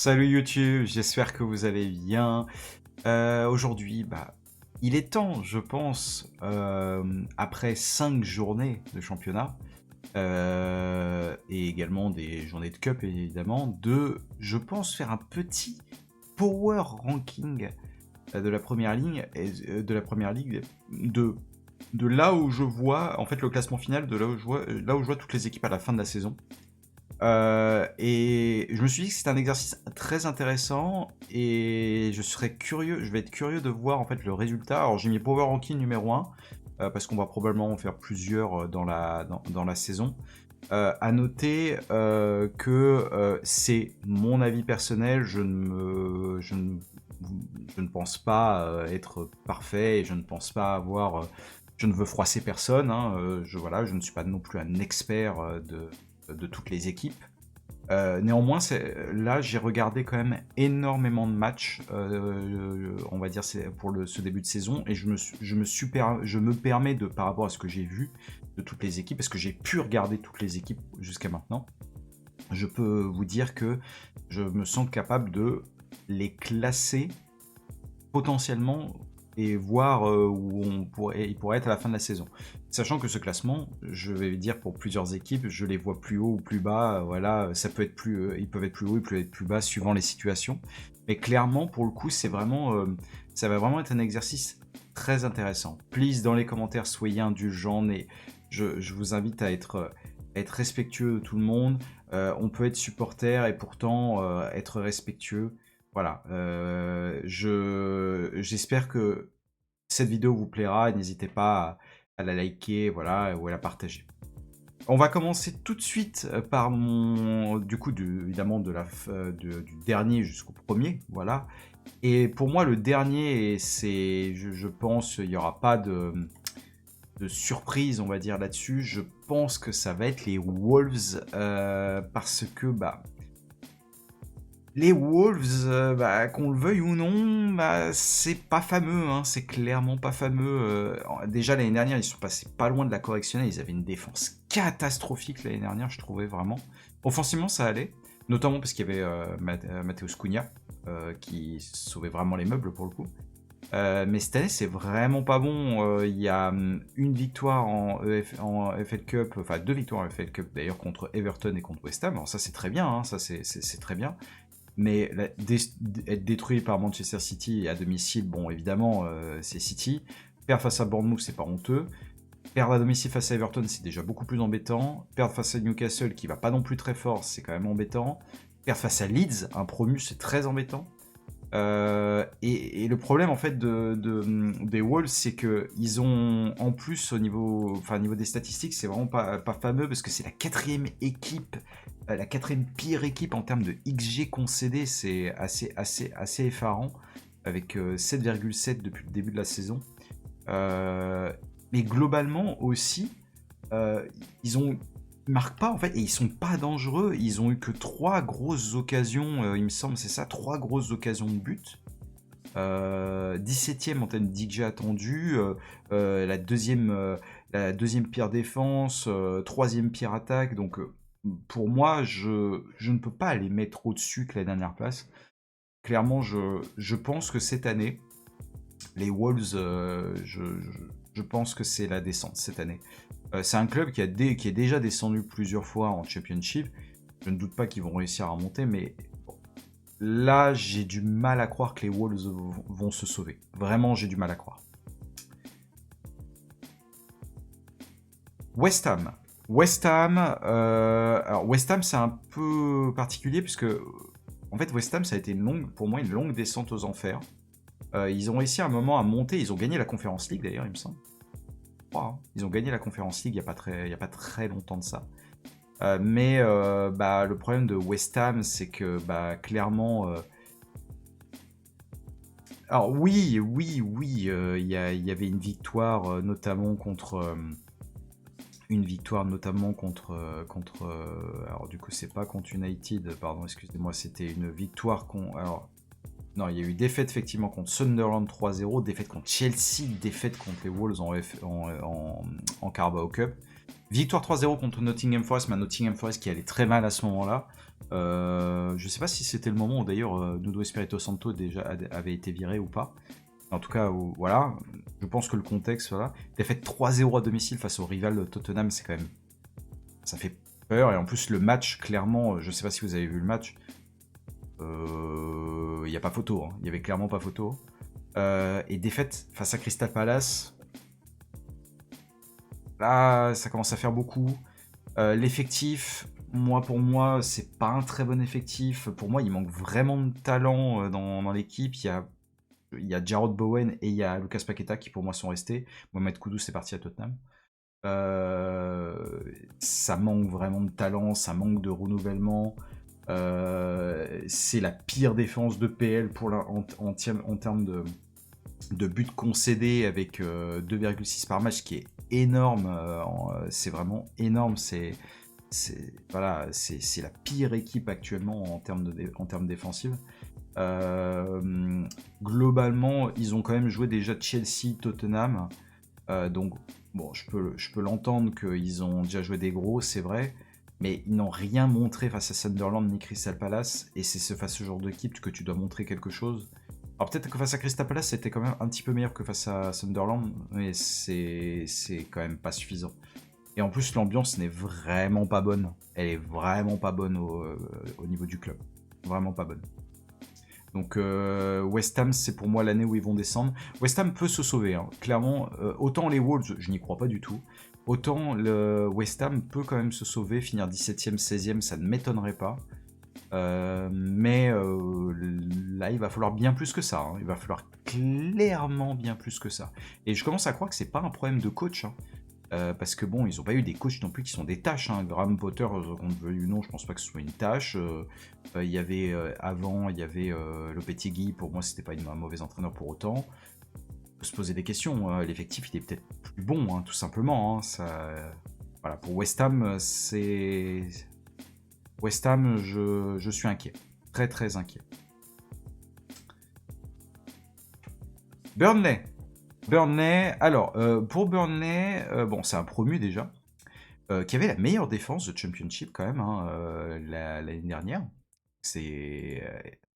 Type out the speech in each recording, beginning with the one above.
Salut YouTube, j'espère que vous allez bien. Aujourd'hui, il est temps, je pense, après 5 journées de championnat, et également des journées de cup évidemment, je pense, faire un petit power ranking de la première ligne, de la première ligue, de là où je vois, en fait, le classement final, de là où je vois toutes les équipes à la fin de la saison. Et je me suis dit que c'était un exercice très intéressant et je vais être curieux de voir en fait le résultat. Alors j'ai mis Power Ranking numéro 1 parce qu'on va probablement en faire plusieurs dans la saison. À noter que c'est mon avis personnel, je ne pense pas être parfait et je ne pense pas avoir... je ne veux froisser personne, hein, voilà, je ne suis pas non plus un expert de toutes les équipes. Néanmoins, là, j'ai regardé quand même énormément de matchs, on va dire, pour ce début de saison, et je me permets, par rapport à ce que j'ai vu de toutes les équipes, parce que j'ai pu regarder toutes les équipes jusqu'à maintenant, je peux vous dire que je me sens capable de les classer potentiellement et voir où il pourrait être à la fin de la saison. Sachant que ce classement, je vais dire pour plusieurs équipes, je les vois plus haut ou plus bas, voilà, ça peut être ils peuvent être plus haut, ils peuvent être plus bas suivant les situations. Mais clairement, pour le coup, ça va vraiment être un exercice très intéressant. Please, dans les commentaires, soyez indulgents et je vous invite à être respectueux de tout le monde. On peut être supporter et pourtant être respectueux. Voilà, j'espère que cette vidéo vous plaira et n'hésitez pas à la liker, voilà, ou à la partager. On va commencer tout de suite par évidemment du dernier jusqu'au premier, voilà. Et pour moi, le dernier, je pense, il n'y aura pas de surprise, on va dire, là-dessus. Je pense que ça va être les Wolves, parce que, les Wolves, qu'on le veuille ou non, c'est pas fameux, hein, c'est clairement pas fameux. Déjà l'année dernière, ils sont passés pas loin de la correctionnelle, ils avaient une défense catastrophique l'année dernière, je trouvais vraiment. Offensivement, ça allait, notamment parce qu'il y avait Mateusz Cunha, qui sauvait vraiment les meubles pour le coup. Mais cette année, c'est vraiment pas bon. Il y a une victoire en FL Cup, enfin 2 victoires en FL Cup d'ailleurs contre Everton et contre West Ham. Alors ça, c'est très bien, hein, ça c'est très bien. Mais être détruit par Manchester City à domicile, bon, évidemment, c'est City. Perdre face à Bournemouth, c'est pas honteux. Perdre à domicile face à Everton, c'est déjà beaucoup plus embêtant. Perdre face à Newcastle, qui va pas non plus très fort, c'est quand même embêtant. Perdre face à Leeds, un promu, c'est très embêtant. Et le problème en fait des Wolves, c'est que ils ont en plus au niveau des statistiques, c'est vraiment pas fameux parce que c'est la quatrième équipe, la quatrième pire équipe en termes de XG concédé, c'est assez effarant avec 7,7 depuis le début de la saison. Mais globalement aussi, ils marquent pas en fait et ils sont pas dangereux. Ils ont eu que 3 grosses occasions, il me semble, c'est ça, 3 grosses occasions de but. 17ème en termes d'XG attendu, la deuxième pire défense, troisième pire attaque. Donc pour moi, je ne peux pas les mettre au-dessus que la dernière place. Clairement, je pense que cette année, les Wolves, je pense que c'est la descente cette année. C'est un club qui est déjà descendu plusieurs fois en Championship. Je ne doute pas qu'ils vont réussir à remonter, mais bon, là, j'ai du mal à croire que les Wolves vont se sauver. Vraiment, j'ai du mal à croire. West Ham. Alors West Ham, c'est un peu particulier puisque, en fait, West Ham, ça a été pour moi une longue descente aux enfers. Ils ont réussi à un moment à monter. Ils ont gagné la Conference League d'ailleurs, il me semble. Ils ont gagné la Conference League il n'y a pas très longtemps de ça. Mais le problème de West Ham, c'est que clairement... Alors oui, il y avait une victoire notamment contre... alors du coup, c'est pas contre United, pardon, excusez-moi, c'était une victoire contre... Alors, non, il y a eu défaite effectivement contre Sunderland 3-0, défaite contre Chelsea, défaite contre les Wolves en Carabao Cup. Victoire 3-0 contre Nottingham Forest, mais Nottingham Forest qui allait très mal à ce moment-là. Je sais pas si c'était le moment où d'ailleurs Nuno Espirito Santo déjà avait été viré ou pas. En tout cas, voilà, je pense que le contexte, voilà. Défaite 3-0 à domicile face au rival de Tottenham, c'est quand même... Ça fait peur, et en plus le match, clairement, je sais pas si vous avez vu le match, il n'y a pas photo, hein. Il y avait clairement pas photo. Et défaite face à Crystal Palace, là, ça commence à faire beaucoup. L'effectif, pour moi, c'est pas un très bon effectif. Pour moi, il manque vraiment de talent dans l'équipe. Il y a Jarrod Bowen et il y a Lucas Paqueta qui, pour moi, sont restés. Mohamed Kudus est parti à Tottenham. Ça manque vraiment de talent, ça manque de renouvellement. C'est la pire défense de PL en termes de buts concédés avec 2,6 par match, qui est énorme. C'est vraiment énorme. Voilà, c'est la pire équipe actuellement en termes défensifs. Globalement, ils ont quand même joué déjà Chelsea, Tottenham. Donc, bon, je peux l'entendre qu'ils ont déjà joué des gros, c'est vrai. Mais ils n'ont rien montré face à Sunderland ni Crystal Palace. Et c'est face à ce genre d'équipe que tu dois montrer quelque chose. Alors peut-être que face à Crystal Palace, c'était quand même un petit peu meilleur que face à Sunderland. Mais c'est quand même pas suffisant. Et en plus, l'ambiance n'est vraiment pas bonne. Elle est vraiment pas bonne au niveau du club. Vraiment pas bonne. Donc West Ham, c'est pour moi l'année où ils vont descendre. West Ham peut se sauver, hein. Clairement. Autant les Wolves, je n'y crois pas du tout. Autant le West Ham peut quand même se sauver, finir 17e, 16e, ça ne m'étonnerait pas. Mais là, il va falloir bien plus que ça, hein. Il va falloir clairement bien plus que ça. Et je commence à croire que c'est pas un problème de coach, hein. Parce que bon, ils n'ont pas eu des coachs non plus qui sont des tâches, hein. Graham Potter, qu'on le veuille ou non, je pense pas que ce soit une tâche. Il y avait avant, il y avait Lopetegui. Pour moi, c'était pas un mauvais entraîneur pour autant. On peut se poser des questions, hein. L'effectif, il est peut-être plus bon, hein, tout simplement, hein. Voilà, pour West Ham, West Ham, je suis inquiet, très très inquiet. Burnley. Alors, pour Burnley, bon, c'est un promu déjà, qui avait la meilleure défense de Championship quand même, hein, l'année dernière. Et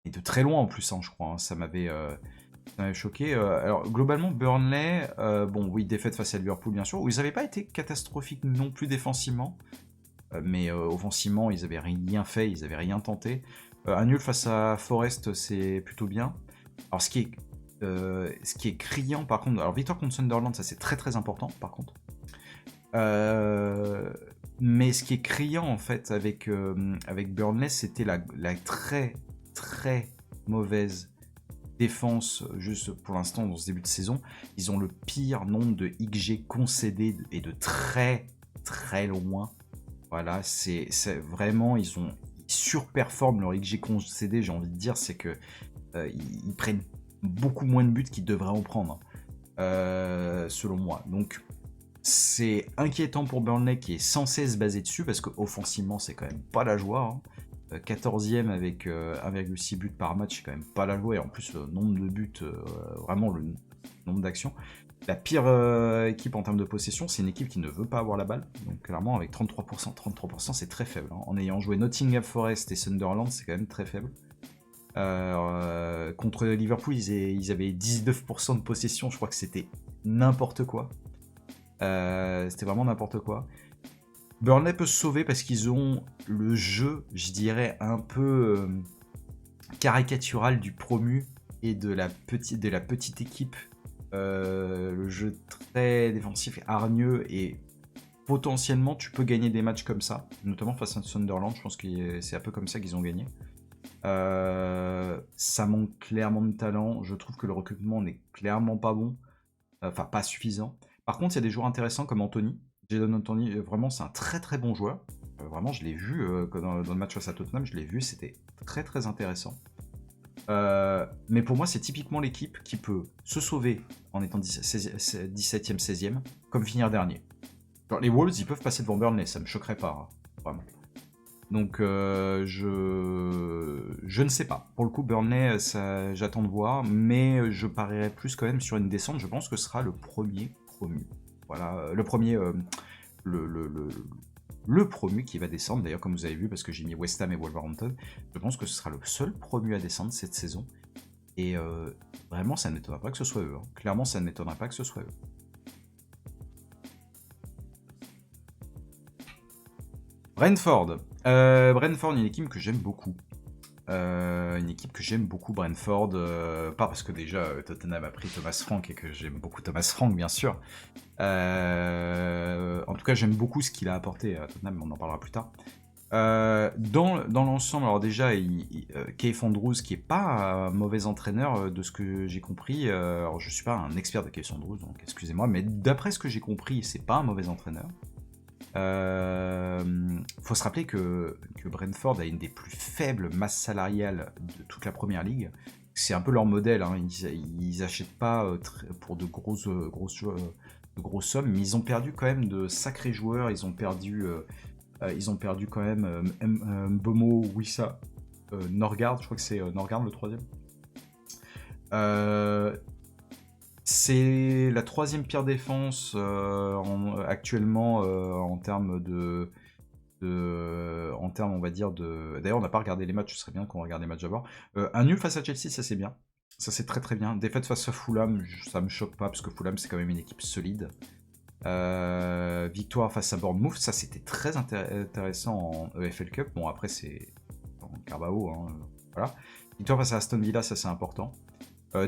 de très loin en plus, hein, je crois, hein. Ça m'avait choqué. Alors, globalement, Burnley, bon, oui, défaite face à Liverpool, bien sûr, où ils n'avaient pas été catastrophiques non plus défensivement, mais offensivement, ils n'avaient rien fait, ils n'avaient rien tenté. Un nul face à Forest, c'est plutôt bien. Alors, ce qui est criant, par contre, alors victoire contre Sunderland, ça c'est très très important, par contre. Mais ce qui est criant en fait avec Burnley, c'était la très très mauvaise défense juste pour l'instant dans ce début de saison. Ils ont le pire nombre de XG concédés et de très très loin. Voilà, c'est vraiment, ils surperforment leur XG concédé, j'ai envie de dire, c'est que ils prennent beaucoup moins de buts qu'ils devraient en prendre, selon moi. Donc c'est inquiétant pour Burnley qui est censé se baser dessus, parce qu'offensivement c'est quand même pas la joie, hein. 14e avec 1,6 buts par match, c'est quand même pas la joie, et en plus le nombre de buts, vraiment le nombre d'actions. La pire équipe en termes de possession, c'est une équipe qui ne veut pas avoir la balle, donc clairement avec 33%, 33% c'est très faible, hein. En ayant joué Nottingham Forest et Sunderland, c'est quand même très faible. Contre Liverpool, ils avaient 19% de possession, je crois que c'était n'importe quoi. C'était vraiment n'importe quoi. Burnley peut se sauver parce qu'ils ont le jeu, je dirais, un peu caricatural du promu et de la petite équipe. Le jeu très défensif et hargneux, et potentiellement tu peux gagner des matchs comme ça, notamment face à Sunderland. Je pense que c'est un peu comme ça qu'ils ont gagné. Ça manque clairement de talent. Je trouve que le recrutement n'est clairement pas bon, enfin pas suffisant. Par contre, il y a des joueurs intéressants comme Anthony. Jadon Anthony, vraiment, c'est un très très bon joueur. Vraiment, je l'ai vu dans le match face à Tottenham, je l'ai vu, c'était très très intéressant. Mais pour moi, c'est typiquement l'équipe qui peut se sauver en étant 17e, 16e, comme finir dernier. Genre, les Wolves, ils peuvent passer devant Burnley, ça me choquerait pas, hein, vraiment. Donc, je ne sais pas. Pour le coup, Burnley, j'attends de voir, mais je parierais plus quand même sur une descente. Je pense que ce sera le premier promu. Voilà, le premier le promu qui va descendre. D'ailleurs, comme vous avez vu, parce que j'ai mis West Ham et Wolverhampton, je pense que ce sera le seul promu à descendre cette saison. Et vraiment, ça ne m'étonnerait pas que ce soit eux. Hein. Clairement, ça ne m'étonnerait pas que ce soit eux. Brentford. Brentford, une équipe que j'aime beaucoup. Brentford. Pas parce que déjà Tottenham a pris Thomas Frank et que j'aime beaucoup Thomas Frank, bien sûr. En tout cas, j'aime beaucoup ce qu'il a apporté à Tottenham, on en parlera plus tard. Dans l'ensemble, alors déjà, Keith Andrews, qui est pas un mauvais entraîneur de ce que j'ai compris. Alors, je suis pas un expert de Keith Andrews, donc excusez-moi, mais d'après ce que j'ai compris, c'est pas un mauvais entraîneur. Faut se rappeler que Brentford a une des plus faibles masses salariales de toute la première ligue. C'est un peu leur modèle, hein. Ils achètent pas pour de grosses sommes, mais ils ont perdu quand même de sacrés joueurs. Ils ont perdu quand même Mbomo, Wissa, Norgard, je crois que c'est Norgard le troisième. C'est la troisième pire défense actuellement en termes on va dire de. D'ailleurs, on n'a pas regardé les matchs, ce serait bien qu'on regarde les matchs d'abord. Un nul face à Chelsea, ça c'est bien. Ça c'est très très bien. Défaite face à Fulham, ça me choque pas parce que Fulham c'est quand même une équipe solide. Victoire face à Bournemouth, ça c'était très intéressant en EFL Cup. Bon, après c'est en Carabao, hein, voilà. Victoire face à Aston Villa, ça c'est important.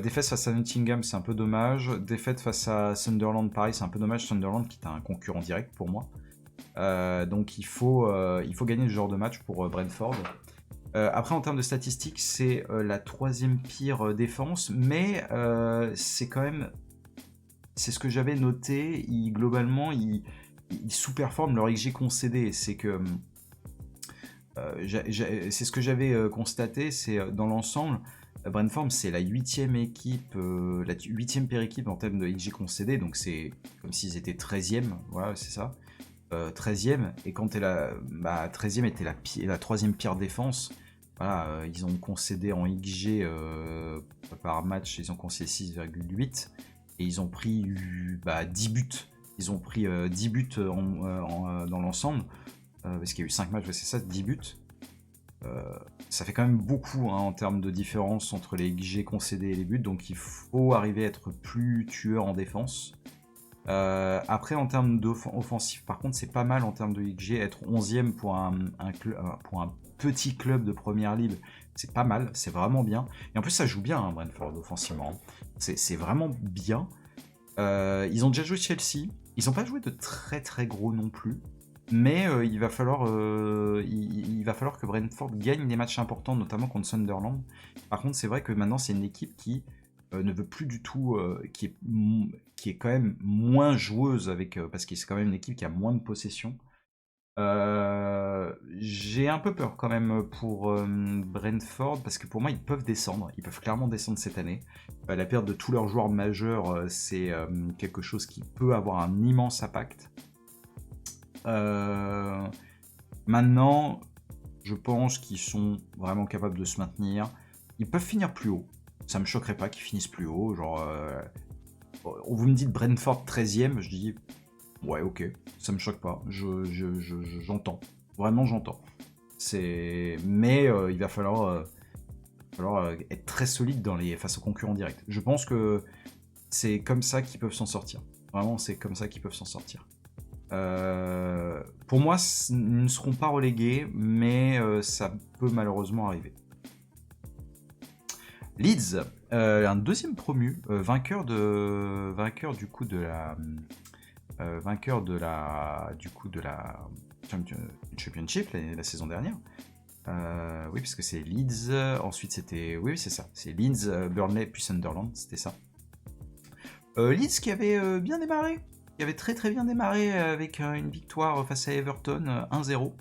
Défaite face à Nottingham, c'est un peu dommage. Défaite face à Sunderland, pareil, c'est un peu dommage. Sunderland qui est un concurrent direct pour moi. Donc il faut gagner ce genre de match pour Brentford. Après, en termes de statistiques, c'est la troisième pire défense, mais c'est quand même... C'est ce que j'avais noté. Globalement, ils sous-performent leur XG concédé. C'est que... c'est ce que j'avais constaté, c'est dans l'ensemble... Brentford, c'est la 8e équipe, la 8e pire équipe en termes de XG concédé, donc c'est comme s'ils étaient 13e, voilà, c'est ça. 13e, et quand t'es 13e était la 3e pire défense. Voilà, ils ont concédé en XG par match, ils ont concédé 6,8, et ils ont pris 10 buts. Ils ont pris 10 buts dans l'ensemble, parce qu'il y a eu 5 matchs, ouais, c'est ça, 10 buts. Ça fait quand même beaucoup hein, en termes de différence entre les XG concédés et les buts, donc il faut arriver à être plus tueur en défense. Après, en termes d'offensif, par contre, c'est pas mal en termes de XG. Être 11e pour un petit club de première ligue, c'est pas mal, c'est vraiment bien. Et en plus, ça joue bien, hein, Brentford, offensivement. C'est vraiment bien. Ils ont déjà joué Chelsea. Ils n'ont pas joué de très très gros non plus. Mais il va falloir que Brentford gagne des matchs importants, notamment contre Sunderland. Par contre, c'est vrai que maintenant, c'est une équipe qui ne veut plus du tout, qui est quand même moins joueuse, parce que c'est quand même une équipe qui a moins de possession. J'ai un peu peur quand même pour Brentford, parce que pour moi, ils peuvent descendre. Ils peuvent clairement descendre cette année. La perte de tous leurs joueurs majeurs, c'est quelque chose qui peut avoir un immense impact. Maintenant, je pense qu'ils sont vraiment capables de se maintenir. Ils peuvent finir plus haut. Ça me choquerait pas qu'ils finissent plus haut. Genre, vous me dites Brentford 13e, je dis ouais, ok, ça me choque pas. J'entends. Vraiment, j'entends. Mais il va falloir être très solide face aux concurrents directs. Je pense que c'est comme ça qu'ils peuvent s'en sortir. Vraiment, c'est comme ça qu'ils peuvent s'en sortir. Pour moi, ils ne seront pas relégués, mais ça peut malheureusement arriver. Leeds, un deuxième promu, vainqueur de la Championship la saison dernière. Oui, parce que c'est Leeds. Ensuite, c'était c'est ça, c'est Leeds, Burnley puis Sunderland, c'était ça. Leeds qui avait bien démarré. Il avait très très bien démarré avec une victoire face à Everton 1-0.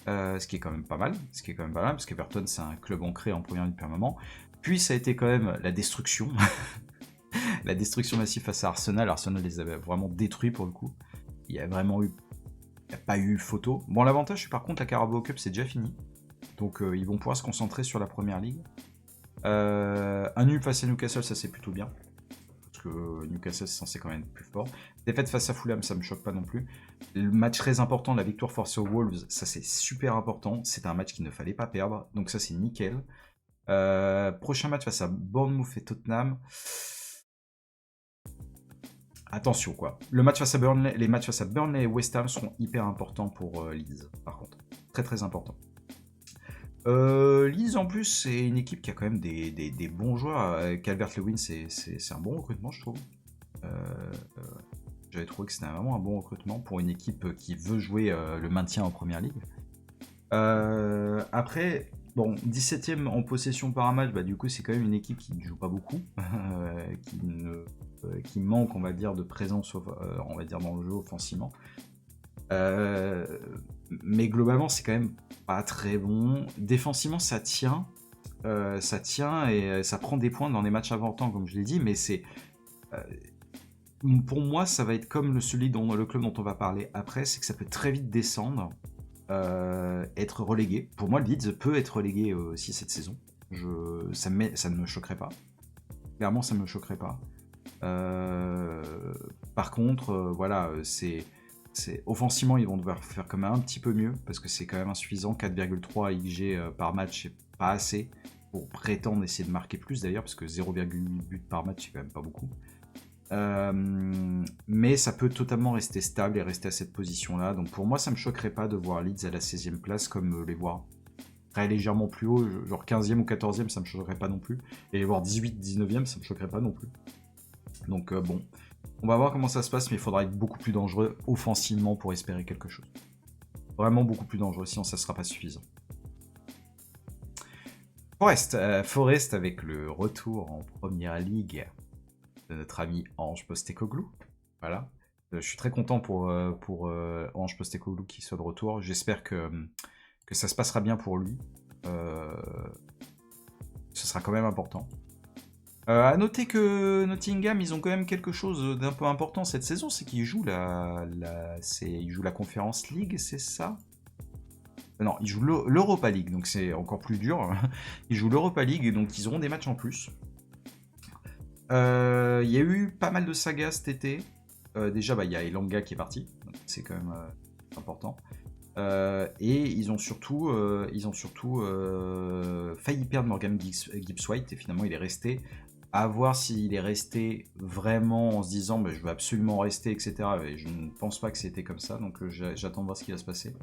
Ce qui est quand même pas mal. Parce qu'Everton c'est un club ancré en première ligue depuis un moment. Puis ça a été quand même la destruction. La destruction massive face à Arsenal. Arsenal les avait vraiment détruits pour le coup. Il n'y a pas eu photo. Bon, l'avantage c'est par contre la Carabao Cup c'est déjà fini. Donc ils vont pouvoir se concentrer sur la première ligue. Un nul face à Newcastle, ça c'est plutôt bien. Parce que Newcastle c'est censé quand même être plus fort. Défaite face à Fulham, ça me choque pas non plus. Le match très important, la victoire face aux Wolves, ça c'est super important. C'est un match qu'il ne fallait pas perdre, donc ça c'est nickel. Prochain match face à Bournemouth et Tottenham. Attention quoi. Les matchs face à Burnley et West Ham seront hyper importants pour Leeds, par contre. Très très important. Leeds en plus c'est une équipe qui a quand même des bons joueurs. Calvert-Lewin c'est un bon recrutement je trouve. J'avais trouvé que c'était vraiment un bon recrutement pour une équipe qui veut jouer le maintien en première ligue. Après, bon, 17ème en possession par un match, bah, du coup c'est quand même une équipe qui ne joue pas beaucoup, qui manque, on va dire, de présence, on va dire, dans le jeu offensivement. Mais globalement, c'est quand même pas très bon. Défensivement, ça tient et ça prend des points dans les matchs importants, comme je l'ai dit, mais c'est... pour moi, ça va être comme le club dont on va parler après, c'est que ça peut très vite descendre, être relégué. Pour moi, Leeds peut être relégué aussi cette saison. Ça ne me choquerait pas. Clairement, ça ne me choquerait pas. Par contre, voilà, offensivement, ils vont devoir faire quand même un petit peu mieux, parce que c'est quand même insuffisant. 4,3 XG par match, c'est pas assez pour prétendre essayer de marquer plus d'ailleurs, parce que 0,8 buts par match, c'est quand même pas beaucoup. Mais ça peut totalement rester stable et rester à cette position-là. Donc pour moi, ça me choquerait pas de voir Leeds à la 16e place, comme les voir très légèrement plus haut, genre 15e ou 14e, ça me choquerait pas non plus. Et les voir 18, 19e, ça me choquerait pas non plus. Donc bon, on va voir comment ça se passe, mais il faudra être beaucoup plus dangereux offensivement pour espérer quelque chose. Vraiment beaucoup plus dangereux, sinon ça sera pas suffisant. Forest avec le retour en première ligue de notre ami Ange Postecoglou. Voilà. Je suis très content pour Ange Postecoglou qui soit de retour. J'espère que ça se passera bien pour lui. Ce sera quand même important. À noter que Nottingham, ils ont quand même quelque chose d'un peu important cette saison, c'est qu'ils jouent ils jouent la Conference League, c'est ça? Non, ils jouent l'Europa League, donc c'est encore plus dur. Ils jouent l'Europa League, donc ils auront des matchs en plus. Il y a eu pas mal de sagas cet été. Déjà, il y a Elanga qui est parti, donc c'est quand même important. Et ils ont surtout failli perdre Morgan Gibbs-White, et finalement il est resté. À voir s'il est resté vraiment en se disant je veux absolument rester, etc. Et je ne pense pas que c'était comme ça, donc j'attends de voir ce qui va se passer.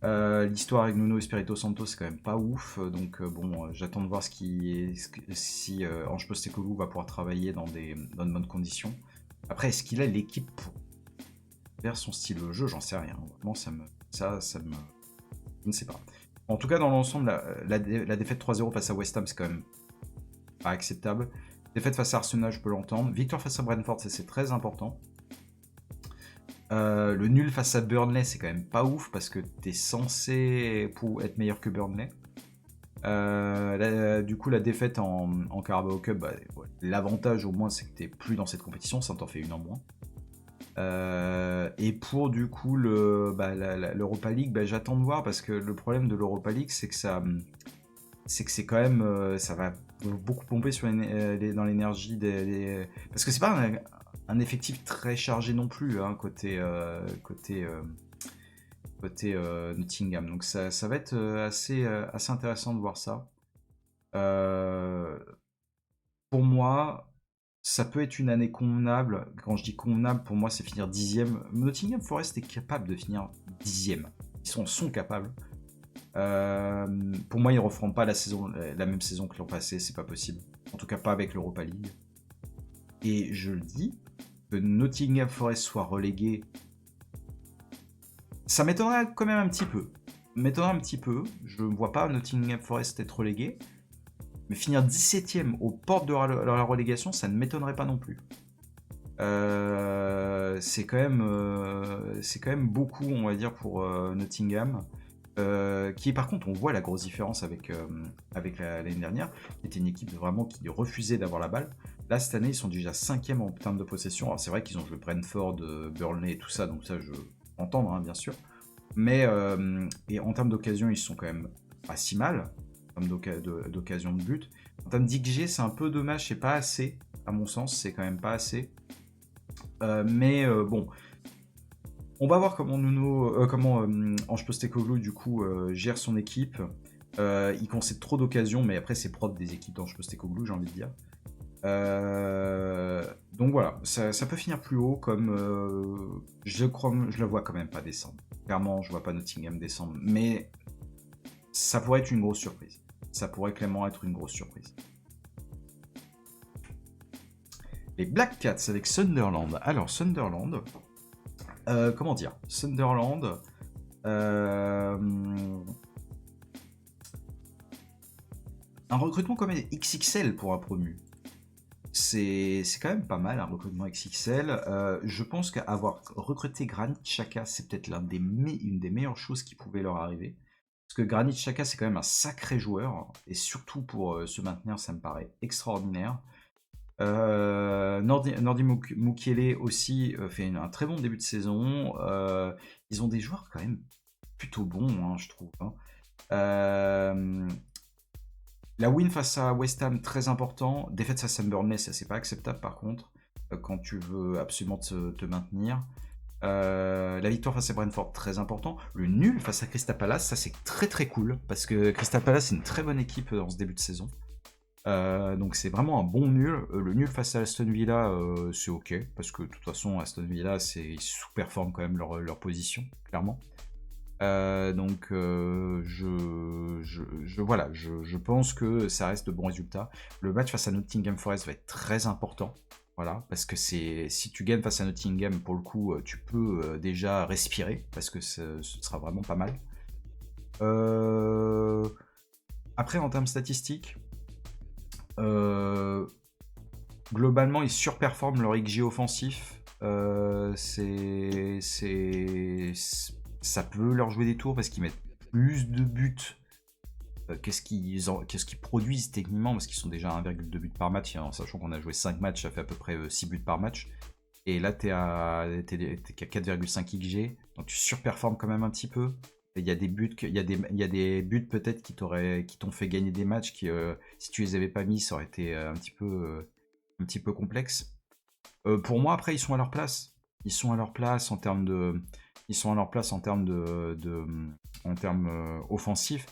L'histoire avec Nuno Espirito Santo, c'est quand même pas ouf, donc bon, j'attends de voir si Ange Postecoglou va pouvoir travailler dans de bonnes conditions. Après, est-ce qu'il a l'équipe pour faire son style de jeu? J'en sais rien. Vraiment, je ne sais pas. En tout cas, dans l'ensemble, la défaite 3-0 face à West Ham, c'est quand même pas acceptable. Défaite face à Arsenal, je peux l'entendre. Victoire face à Brentford, c'est très important. Le nul face à Burnley, c'est quand même pas ouf parce que t'es censé être meilleur que Burnley. Du coup, la défaite en Carabao Cup, l'avantage au moins c'est que t'es plus dans cette compétition, ça t'en fait une en moins. Et pour du coup l'Europa League, j'attends de voir parce que le problème de l'Europa League, c'est que c'est quand même, ça va beaucoup pomper dans l'énergie parce que c'est pas un effectif très chargé non plus côté Nottingham, donc ça va être assez intéressant de voir ça. Pour moi, ça peut être une année convenable. Quand je dis convenable, pour moi, c'est finir 10e. Nottingham Forest est capable de finir 10e. Ils sont capables. Pour moi, ils ne referont pas la même saison que l'an passé, c'est pas possible. En tout cas, pas avec l'Europa League. Et je le dis, que Nottingham Forest soit relégué, ça m'étonnerait quand même un petit peu. Je ne vois pas Nottingham Forest être relégué. Mais finir 17ème aux portes de la relégation, ça ne m'étonnerait pas non plus. C'est quand même beaucoup, on va dire, pour Nottingham. Qui par contre, on voit la grosse différence avec l'année dernière, qui était une équipe vraiment qui refusait d'avoir la balle. Là, cette année, ils sont déjà 5e en termes de possession. Alors c'est vrai qu'ils ont joué Brentford, Burnley et tout ça, donc ça, je peux entendre, bien sûr. Mais et en termes d'occasion, ils sont quand même pas si mal, en termes d'occasion de but. En termes d'XG, c'est un peu dommage, c'est pas assez. À mon sens, c'est quand même pas assez. Mais bon, on va voir comment Ange Postecoglou du coup gère son équipe. Il concède trop d'occasions, mais après c'est propre des équipes d'Ange Postecoglou, j'ai envie de dire. Donc voilà, ça peut finir plus haut, comme je le vois quand même pas descendre. Clairement, je vois pas Nottingham descendre, mais ça pourrait être une grosse surprise. Ça pourrait clairement être une grosse surprise. Les Black Cats avec Sunderland. Alors Sunderland, comment dire, Sunderland. Un recrutement comme XXL pour un promu. C'est quand même pas mal un recrutement XXL. Je pense qu'avoir recruté Granit Xhaka, c'est peut-être une des meilleures choses qui pouvaient leur arriver. Parce que Granit Xhaka, c'est quand même un sacré joueur. Et surtout pour se maintenir, ça me paraît extraordinaire. Nordi Mukiele aussi fait un très bon début de saison. Ils ont des joueurs quand même plutôt bons, hein, je trouve. La win face à West Ham, très important. Défaite face à Burnley, ça c'est pas acceptable par contre, quand tu veux absolument te maintenir. La victoire face à Brentford, très important. Le nul face à Crystal Palace, ça c'est très très cool, parce que Crystal Palace c'est une très bonne équipe dans ce début de saison. Donc c'est vraiment un bon nul. Le nul face à Aston Villa, c'est ok, parce que de toute façon Aston Villa ils sous-performent quand même leur position, clairement. Donc je pense que ça reste de bons résultats. Le match face à Nottingham Forest va être très important, voilà, parce que si tu gagnes face à Nottingham, pour le coup, tu peux déjà respirer, parce que ce sera vraiment pas mal. Après, en termes statistiques, globalement, ils surperforment leur XG offensif. Ça peut leur jouer des tours parce qu'ils mettent plus de buts qu'est-ce qu'ils produisent techniquement, parce qu'ils sont déjà à 1,2 buts par match, en sachant qu'on a joué 5 matchs, ça fait à peu près 6 buts par match. Et là, t'es qu'à 4,5 XG, donc tu surperformes quand même un petit peu. Il y a des buts, peut-être qui t'ont fait gagner des matchs qui, si tu les avais pas mis, ça aurait été un petit peu complexe. Pour moi, après, ils sont à leur place. Ils sont à leur place en termes offensifs.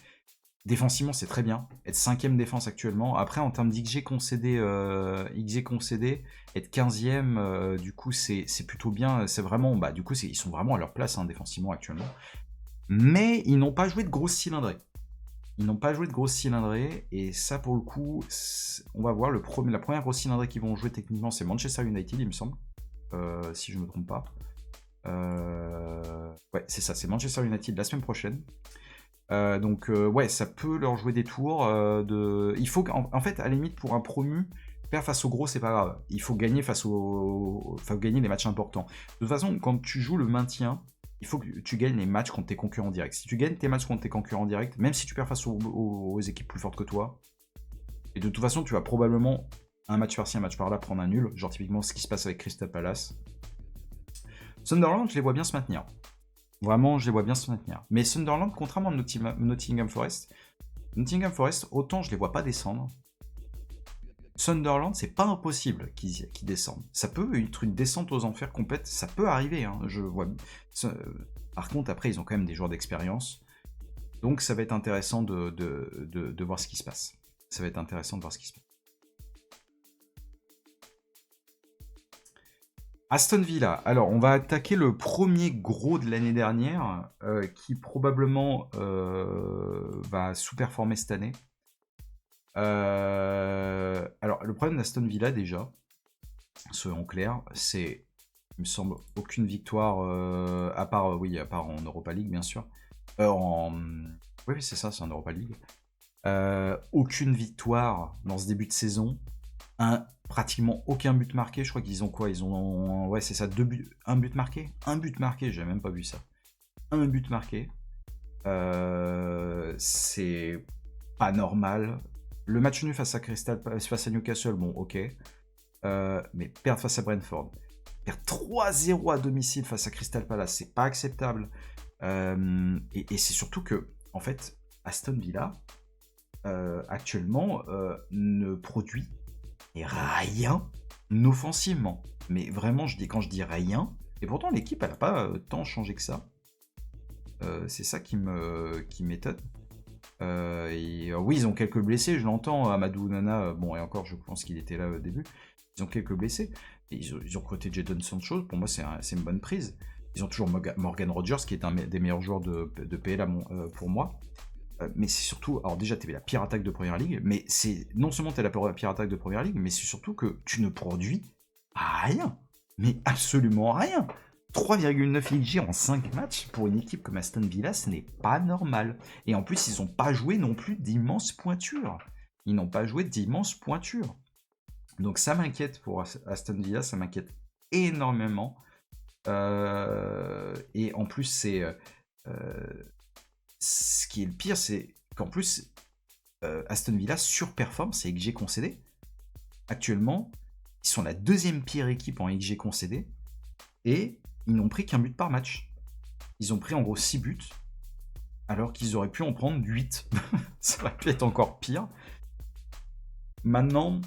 Défensivement, c'est très bien. Être 5ème défense actuellement. Après, en termes d'XG concédé, être 15ème, du coup, c'est plutôt bien. C'est vraiment, du coup, ils sont vraiment à leur place, hein, défensivement actuellement. Mais ils n'ont pas joué de grosses cylindrées. Et ça, pour le coup, on va voir. La première grosse cylindrée qu'ils vont jouer techniquement, c'est Manchester United, il me semble. Si je ne me trompe pas. Ouais, c'est ça, c'est Manchester United la semaine prochaine. Donc, ouais, ça peut leur jouer des tours. Il faut en fait, à la limite, pour un promu, perdre face aux gros, c'est pas grave. Il faut gagner gagner les matchs importants. De toute façon, quand tu joues le maintien, il faut que tu gagnes les matchs contre tes concurrents directs. Si tu gagnes tes matchs contre tes concurrents directs, même si tu perds face aux équipes plus fortes que toi, et de toute façon, tu vas probablement un match par-ci, un match par-là prendre un nul, genre typiquement ce qui se passe avec Crystal Palace. Sunderland, je les vois bien se maintenir. Vraiment, je les vois bien se maintenir. Mais Sunderland, contrairement à Nottingham Forest, autant je les vois pas descendre. Sunderland, c'est pas impossible qu'ils descendent. Ça peut être une descente aux enfers complète, ça peut arriver. Hein, je vois. Par contre, après, ils ont quand même des joueurs d'expérience. Donc, ça va être intéressant de voir ce qui se passe. Aston Villa. Alors, on va attaquer le premier gros de l'année dernière, qui probablement va sous-performer cette année. Alors, le problème d'Aston Villa, déjà, soyons clairs, c'est, il me semble, aucune victoire, à part en Europa League, bien sûr. Oui, c'est ça, c'est en Europa League. Aucune victoire dans ce début de saison. Pratiquement aucun but marqué. Je crois qu'ils ont quoi? Ils ont, ouais, c'est ça, 2 buts, un but marqué. Un but marqué, j'ai même pas vu ça. Un but marqué. C'est pas normal. Le match nul face à Newcastle, bon, ok. Mais perdre face à Brentford, perdre 3-0 à domicile face à Crystal Palace, c'est pas acceptable. Et c'est surtout que, en fait, Aston Villa, actuellement, ne produit rien offensivement. Mais vraiment, quand je dis rien, et pourtant l'équipe, elle n'a pas tant changé que ça. C'est ça qui m'étonne. Oui, ils ont quelques blessés, je l'entends. Amadou Nana, bon, et encore, je pense qu'il était là au début. Ils ont quelques blessés. Et ils ont recruté Jadon Sancho. Pour moi, c'est une bonne prise. Ils ont toujours Morgan Rogers, qui est un des meilleurs joueurs de PL pour moi. Mais c'est surtout, alors déjà, tu avais la pire attaque de Première Ligue, mais c'est non seulement tu as la pire attaque de Première Ligue, mais c'est surtout que tu ne produis rien. Mais absolument rien. 3,9 XG en 5 matchs pour une équipe comme Aston Villa, ce n'est pas normal. Et en plus, ils n'ont pas joué non plus d'immenses pointures. Ils n'ont pas joué d'immenses pointures. Donc ça m'inquiète pour Aston Villa, ça m'inquiète énormément. Et en plus, ce qui est le pire, c'est qu'en plus, Aston Villa surperforme ses XG concédés. Actuellement, ils sont la deuxième pire équipe en XG concédés. Et ils n'ont pris qu'un but par match. Ils ont pris en gros 6 buts, alors qu'ils auraient pu en prendre 8. Ça aurait pu être encore pire. Maintenant,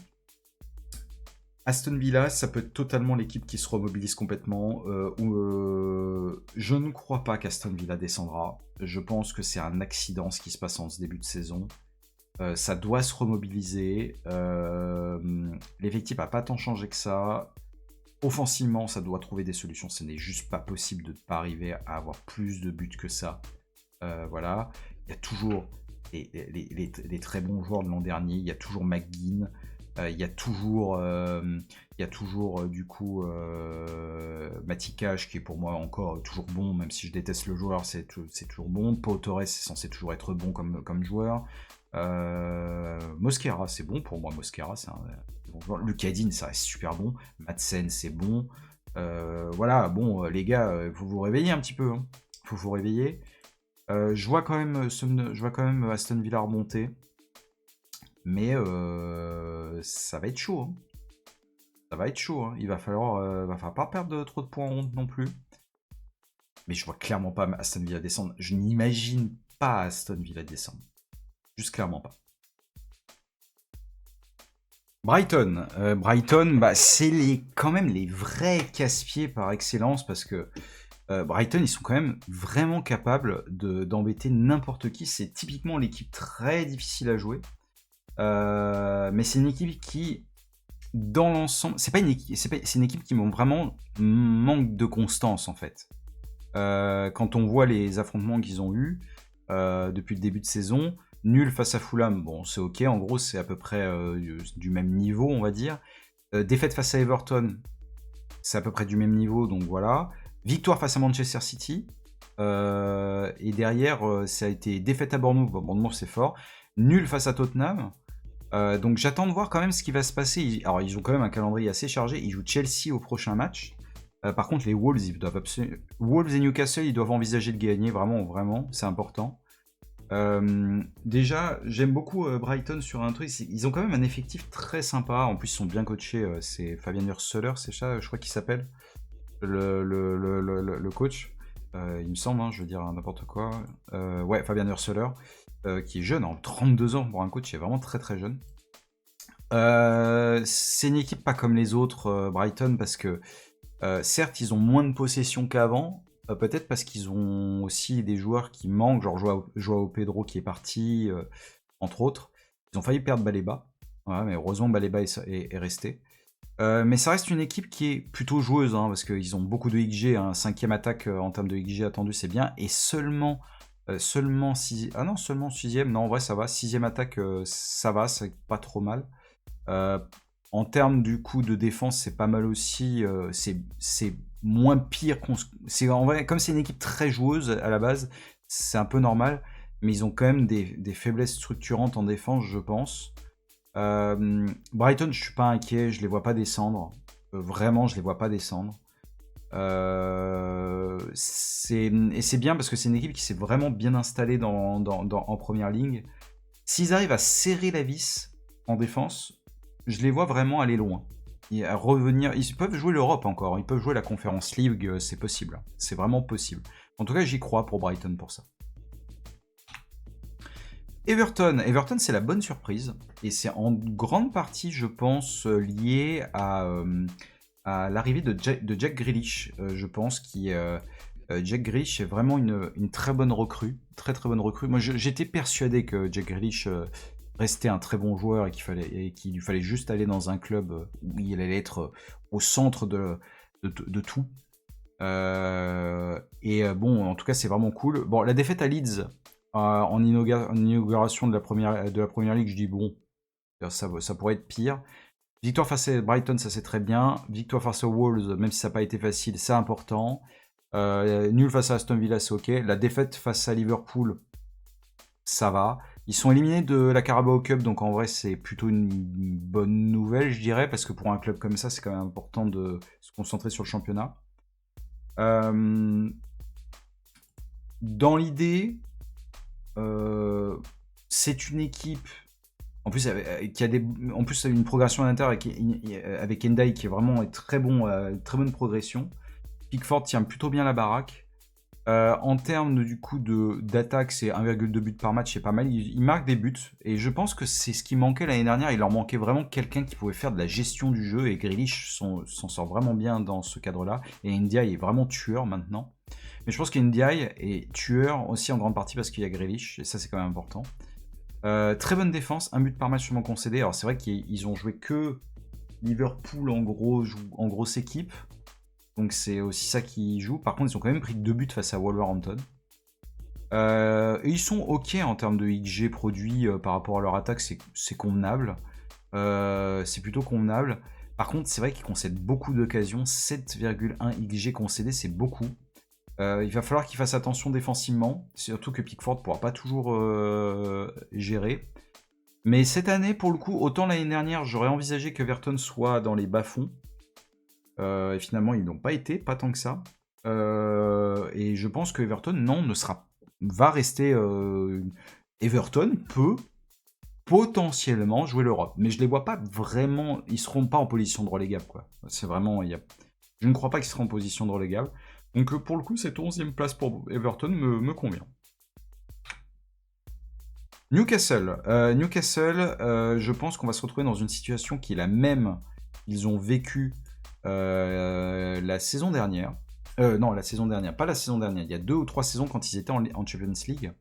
Aston Villa, ça peut être totalement l'équipe qui se remobilise complètement. Je ne crois pas qu'Aston Villa descendra. Je pense que c'est un accident ce qui se passe en ce début de saison. Ça doit se remobiliser. L'effectif n'a pas tant changé que ça. Offensivement, ça doit trouver des solutions. Ce n'est juste pas possible de ne pas arriver à avoir plus de buts que ça. Voilà. Il y a toujours les très bons joueurs de l'an dernier. Il y a toujours McGinn. Il y a toujours du coup Matikage qui est pour moi encore toujours bon, même si je déteste le joueur, c'est toujours bon. Pau Torres c'est censé toujours être bon comme joueur. Mosquera c'est bon pour moi. Mosquera c'est un bon joueur. Lucadine ça reste super bon. Madsen c'est bon. Voilà, bon les gars, faut vous réveiller un petit peu. Hein. Faut vous réveiller. Je vois quand même Aston Villa remonter. Mais ça va être chaud. Hein. Ça va être chaud. Hein. Il va falloir pas perdre trop de points en ronde non plus. Mais je vois clairement pas Aston Villa descendre. Je n'imagine pas Aston Villa descendre. Juste clairement pas. Brighton. Brighton, c'est quand même les vrais casse-pieds par excellence parce que Brighton, ils sont quand même vraiment capables d'embêter n'importe qui. C'est typiquement l'équipe très difficile à jouer. Mais c'est une équipe qui, dans l'ensemble, c'est une équipe qui vraiment manque de constance en fait. Quand on voit les affrontements qu'ils ont eus depuis le début de saison, nul face à Fulham, bon c'est ok, en gros c'est à peu près du même niveau on va dire. Défaite face à Everton, c'est à peu près du même niveau, donc voilà. Victoire face à Manchester City, et derrière ça a été défaite à Bournemouth, bon, Bournemouth c'est fort, nul face à Tottenham. Donc j'attends de voir quand même ce qui va se passer. Alors ils ont quand même un calendrier assez chargé. Ils jouent Chelsea au prochain match. Par contre les Wolves, Wolves et Newcastle, ils doivent envisager de gagner. Vraiment, c'est important. Déjà, j'aime beaucoup Brighton sur un truc. Ils ont quand même un effectif très sympa. En plus, ils sont bien coachés. C'est Fabian Hursteler, c'est ça, je crois qu'il s'appelle le coach. Il me semble, hein, je veux dire n'importe quoi. Ouais, Fabian Hursteler. Qui est jeune, en 32 ans pour un coach, il est vraiment très très jeune. C'est une équipe pas comme les autres, Brighton, parce que certes ils ont moins de possession qu'avant, peut-être parce qu'ils ont aussi des joueurs qui manquent, genre Joao Pedro qui est parti, entre autres. Ils ont failli perdre Baleba, voilà, mais heureusement Baleba est resté. Mais ça reste une équipe qui est plutôt joueuse, hein, parce qu'ils ont beaucoup de XG, hein, 5e attaque en termes de XG attendu, c'est bien, et seulement 6e, non en vrai ça va, 6e attaque ça va, c'est pas trop mal. En termes du coup de défense c'est pas mal aussi, c'est moins pire c'est en vrai, comme c'est une équipe très joueuse à la base, c'est un peu normal, mais ils ont quand même des faiblesses structurantes en défense je pense. Brighton je suis pas inquiet, je les vois pas descendre, vraiment je les vois pas descendre. Et c'est bien parce que c'est une équipe qui s'est vraiment bien installée en première ligue. S'ils arrivent à serrer la vis en défense, je les vois vraiment aller loin. Et à revenir, ils peuvent jouer l'Europe encore, ils peuvent jouer la Conference League, c'est possible. C'est vraiment possible. En tout cas, j'y crois pour Brighton pour ça. Everton, c'est la bonne surprise. Et c'est en grande partie, je pense, lié à l'arrivée de Jack Grealish, je pense. Jack Grealish est vraiment une très bonne recrue. Très très bonne recrue. Moi, j'étais persuadé que Jack Grealish restait un très bon joueur et qu'il lui fallait juste aller dans un club où il allait être au centre de tout. Bon, en tout cas, c'est vraiment cool. Bon, la défaite à Leeds en inauguration de la première ligue, je dis bon, ça pourrait être pire. Victoire face à Brighton, ça c'est très bien. Victoire face aux Wolves, même si ça n'a pas été facile, c'est important. Nul face à Aston Villa, c'est ok. La défaite face à Liverpool, ça va. Ils sont éliminés de la Carabao Cup, donc en vrai c'est plutôt une bonne nouvelle, je dirais, parce que pour un club comme ça, c'est quand même important de se concentrer sur le championnat. Dans l'idée, c'est une équipe qui a une progression à l'intérieur avec Endai qui est vraiment très très bonne progression. Pickford tient plutôt bien la baraque. En termes d'attaque, c'est 1,2 buts par match, c'est pas mal. Il marque des buts et je pense que c'est ce qui manquait l'année dernière. Il leur manquait vraiment quelqu'un qui pouvait faire de la gestion du jeu et Grealish s'en sort vraiment bien dans ce cadre-là. Et Ndiaye est vraiment tueur maintenant. Mais je pense qu'Ndiaye est tueur aussi en grande partie parce qu'il y a Grealish et ça c'est quand même important. Très bonne défense, un but par match seulement concédé. Alors c'est vrai qu'ils ont joué que Liverpool en grosse équipe. Donc c'est aussi ça qui joue. Par contre, ils ont quand même pris 2 buts face à Wolverhampton. Et ils sont ok en termes de XG produit par rapport à leur attaque, c'est convenable. C'est plutôt convenable. Par contre, c'est vrai qu'ils concèdent beaucoup d'occasions. 7,1 XG concédé, c'est beaucoup. Il va falloir qu'ils fassent attention défensivement. Surtout que Pickford ne pourra pas toujours gérer. Mais cette année, pour le coup, autant l'année dernière, j'aurais envisagé que Everton soit dans les bas-fonds. Et finalement, ils n'ont pas été, pas tant que ça. Et je pense que Everton, va rester. Everton peut potentiellement jouer l'Europe, mais je les vois pas vraiment. Ils seront pas en position de relégable, quoi. C'est vraiment. Je ne crois pas qu'ils seront en position de relégable. Donc pour le coup, cette 11e place pour Everton me convient. Newcastle, je pense qu'on va se retrouver dans une situation qui est la même qu'ils ont vécu la saison dernière. Non, la saison dernière, pas la saison dernière. Il y a 2 ou 3 saisons quand ils étaient en Champions League.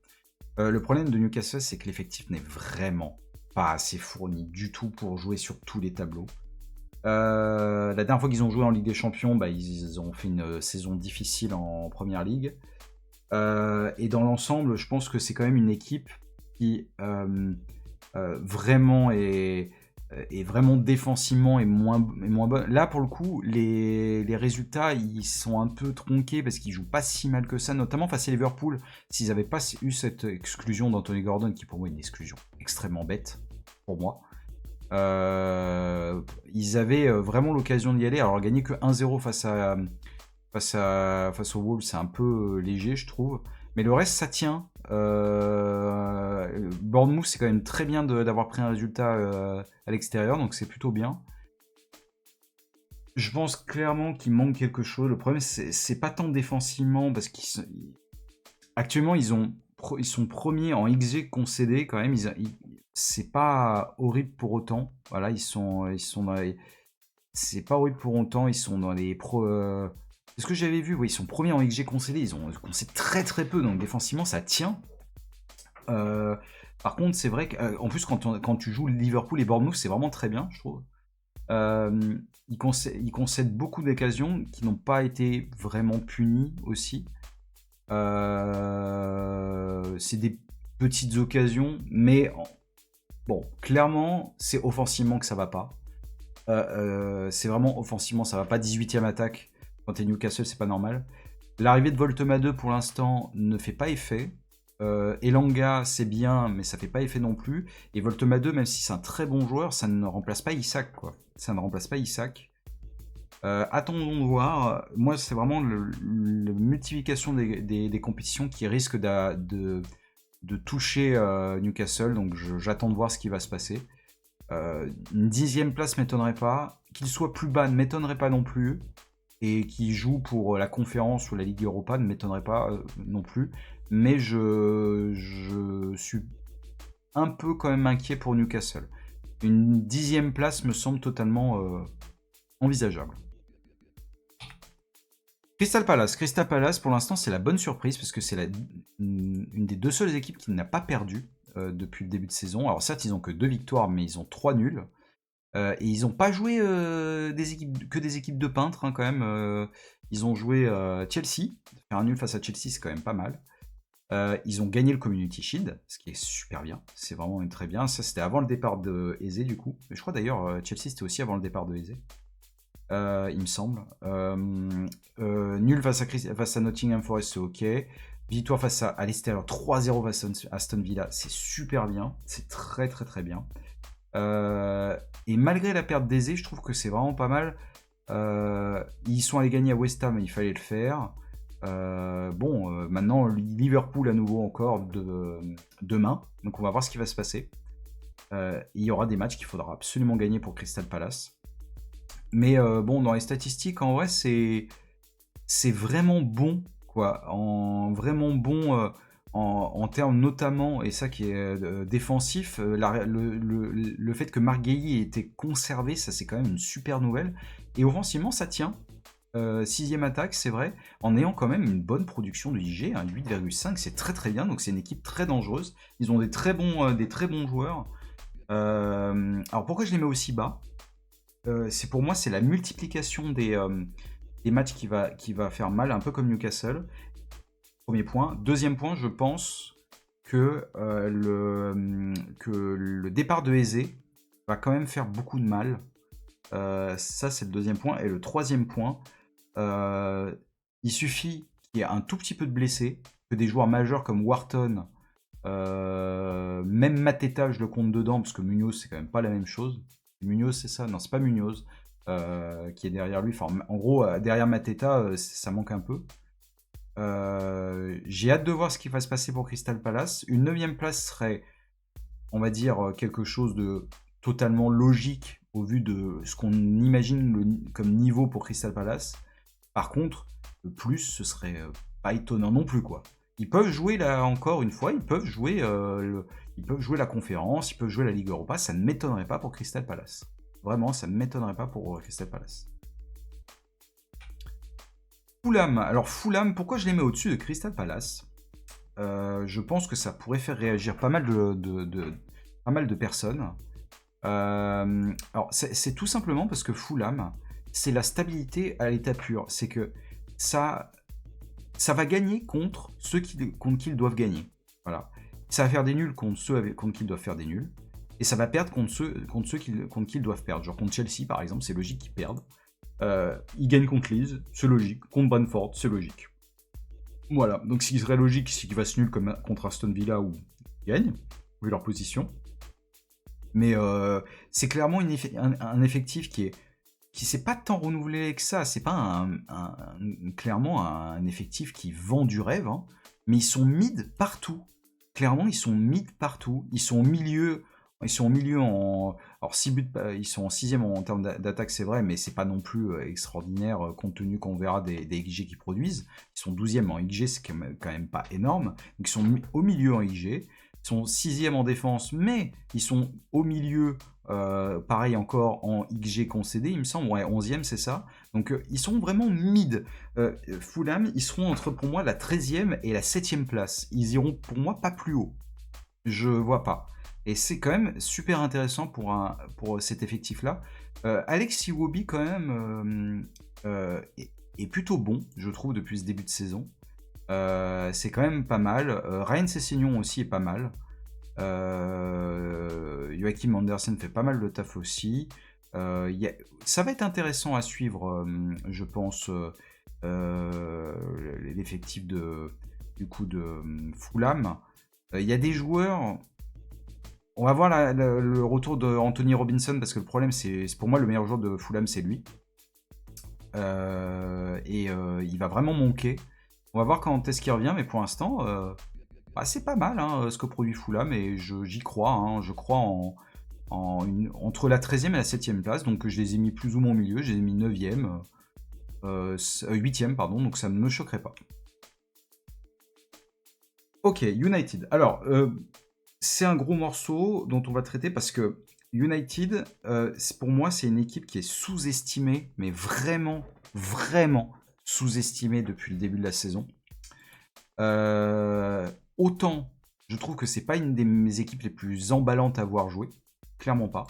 Le problème de Newcastle, c'est que l'effectif n'est vraiment pas assez fourni du tout pour jouer sur tous les tableaux. La dernière fois qu'ils ont joué en Ligue des Champions, ils ont fait une saison difficile en Première Ligue. Et dans l'ensemble, je pense que c'est quand même une équipe qui vraiment est vraiment défensivement et moins bonne. Là, pour le coup, les résultats, ils sont un peu tronqués parce qu'ils jouent pas si mal que ça, notamment face à Liverpool. S'ils n'avaient pas eu cette exclusion d'Anthony Gordon, qui pour moi est une exclusion extrêmement bête, pour moi, ils avaient vraiment l'occasion d'y aller. Alors, gagner que 1-0 face aux Wolves, c'est un peu léger, je trouve. Mais le reste, ça tient. Bournemouth, c'est quand même très bien d'avoir pris un résultat à l'extérieur, donc c'est plutôt bien. Je pense clairement qu'il manque quelque chose. Le problème, c'est pas tant défensivement, parce actuellement, ils sont premiers en XG concédé quand même. C'est pas horrible pour autant. Voilà, ils sont dans les... C'est pas horrible pour autant. Ils sont dans les C'est ce que j'avais vu, oui, ils sont premiers en XG concédé, ils ont concédé très très peu, donc défensivement ça tient. Par contre, c'est vrai qu'en plus quand tu joues Liverpool et Bournemouth, c'est vraiment très bien, je trouve. Ils concèdent beaucoup d'occasions qui n'ont pas été vraiment punies aussi. C'est des petites occasions, mais bon, clairement, c'est offensivement que ça va pas. C'est vraiment offensivement, ça va pas. 18e attaque. Quand t'es Newcastle, c'est pas normal. L'arrivée de Voltema 2 pour l'instant ne fait pas effet. Elanga, c'est bien, mais ça fait pas effet non plus. Et Voltema 2, même si c'est un très bon joueur, ça ne remplace pas Isak, quoi. Ça ne remplace pas Isak. Attendons de voir. Moi, c'est vraiment la multiplication des compétitions qui risque de toucher Newcastle. Donc j'attends de voir ce qui va se passer. Une 10e place m'étonnerait pas. Qu'il soit plus bas ne m'étonnerait pas non plus. Et qui joue pour la conférence ou la Ligue Europa ne m'étonnerait pas non plus. Mais je suis un peu quand même inquiet pour Newcastle. Une 10e place me semble totalement envisageable. Crystal Palace, pour l'instant, c'est la bonne surprise parce que c'est une des deux seules équipes qui n'a pas perdu depuis le début de saison. Alors certes, ils ont que 2 victoires, mais ils ont 3 nuls. Et ils n'ont pas joué que des équipes de peintres, hein, quand même. Ils ont joué Chelsea. Faire un nul face à Chelsea, c'est quand même pas mal. Ils ont gagné le Community Shield, ce qui est super bien. C'est vraiment très bien. Ça, c'était avant le départ de Eze, du coup. Je crois d'ailleurs, Chelsea, c'était aussi avant le départ de Eze. Il me semble. Nul face à Nottingham Forest, c'est ok. Victoire face à Leicester, 3-0 face à Aston Villa, c'est super bien. C'est très très très bien. Et malgré la perte d'Eze, je trouve que c'est vraiment pas mal. Ils sont allés gagner à West Ham, il fallait le faire. Maintenant, Liverpool à nouveau encore demain. Donc on va voir ce qui va se passer. Il y aura des matchs qu'il faudra absolument gagner pour Crystal Palace. Mais dans les statistiques, en vrai, c'est vraiment bon, quoi. Vraiment bon en termes notamment, et ça qui est défensif, le fait que Marc Guéhi ait été conservé, ça c'est quand même une super nouvelle. Et offensivement, ça tient. 6e attaque, c'est vrai, en ayant quand même une bonne production de IG, 8,5, c'est très très bien, donc c'est une équipe très dangereuse. Ils ont des très bons joueurs. Alors pourquoi je les mets aussi bas? Pour moi, c'est la multiplication des matchs qui va faire mal, un peu comme Newcastle. Premier point. Deuxième point, je pense que le départ de Eze va quand même faire beaucoup de mal. Ça, c'est le deuxième point. Et le troisième point, il suffit qu'il y ait un tout petit peu de blessés, que des joueurs majeurs comme Wharton, même Mateta, je le compte dedans, parce que Munoz, c'est quand même pas la même chose. Munoz, c'est ça? Non, c'est pas Munoz qui est derrière lui. Enfin, en gros, derrière Mateta, ça manque un peu. J'ai hâte de voir ce qui va se passer pour Crystal Palace. Une 9e place serait, on va dire, quelque chose de totalement logique au vu de ce qu'on imagine comme niveau pour Crystal Palace. Par contre, le plus, ce serait pas étonnant non plus, quoi. Ils peuvent jouer, là, encore une fois, ils peuvent jouer la conférence, ils peuvent jouer la Ligue Europa, ça ne m'étonnerait pas pour Crystal Palace. Vraiment, ça ne m'étonnerait pas pour Crystal Palace. Fulham. Alors Fulham, pourquoi je les mets au-dessus de Crystal Palace? Je pense que ça pourrait faire réagir pas mal de personnes. Alors c'est tout simplement parce que Fulham, c'est la stabilité à l'état pur. C'est que ça va gagner contre contre qui ils doivent gagner. Voilà. Ça va faire des nuls contre ceux contre qui ils doivent faire des nuls. Et ça va perdre contre ceux contre qui ils doivent perdre. Genre contre Chelsea, par exemple, c'est logique qu'ils perdent. Ils gagnent contre Leeds, c'est logique. Contre Brentford, c'est logique. Voilà. Donc ce qui serait logique, c'est qu'ils fassent nul comme contre Aston Villa où ils gagnent, vu leur position. Mais c'est clairement un effectif qui s'est pas tant renouvelé que ça. C'est pas clairement un effectif qui vend du rêve, hein. Mais ils sont mid partout. Clairement, ils sont mid partout. Ils sont au milieu. Ils sont au milieu en. Alors, 6 buts, ils sont en 6e en termes d'attaque, c'est vrai, mais c'est pas non plus extraordinaire compte tenu qu'on verra des XG qu'ils produisent. Ils sont 12e en XG, c'est quand même pas énorme. Donc, ils sont au milieu en XG. Ils sont 6e en défense, mais ils sont au milieu, pareil encore, en XG concédé, il me semble. Ouais, 11e, c'est ça. Donc, ils sont vraiment mid. Fulham, ils seront entre, pour moi, la 13e et la 7e place. Ils iront, pour moi, pas plus haut. Je vois pas. Et c'est quand même super intéressant pour cet effectif-là. Alex Iwobi, quand même, est plutôt bon, je trouve, depuis ce début de saison. C'est quand même pas mal. Ryan Sessegnon aussi est pas mal. Joachim Andersen fait pas mal de taf aussi. Ça va être intéressant à suivre, je pense, l'effectif de Fulham. Il y a des joueurs. On va voir le retour de Anthony Robinson parce que le problème, c'est pour moi le meilleur joueur de Fulham, c'est lui. Il va vraiment manquer. On va voir quand est-ce qu'il revient, mais pour l'instant, c'est pas mal ce que produit Fulham et j'y crois. Hein. Je crois entre la 13e et la 7e place, donc je les ai mis plus ou moins au milieu. Je les ai mis 9e, 8e, pardon, donc ça ne me choquerait pas. Ok, United. Alors, C'est un gros morceau dont on va traiter parce que United, pour moi, c'est une équipe qui est sous-estimée, mais vraiment, vraiment sous-estimée depuis le début de la saison. Autant, je trouve que c'est pas une des mes équipes les plus emballantes à voir jouer, clairement pas.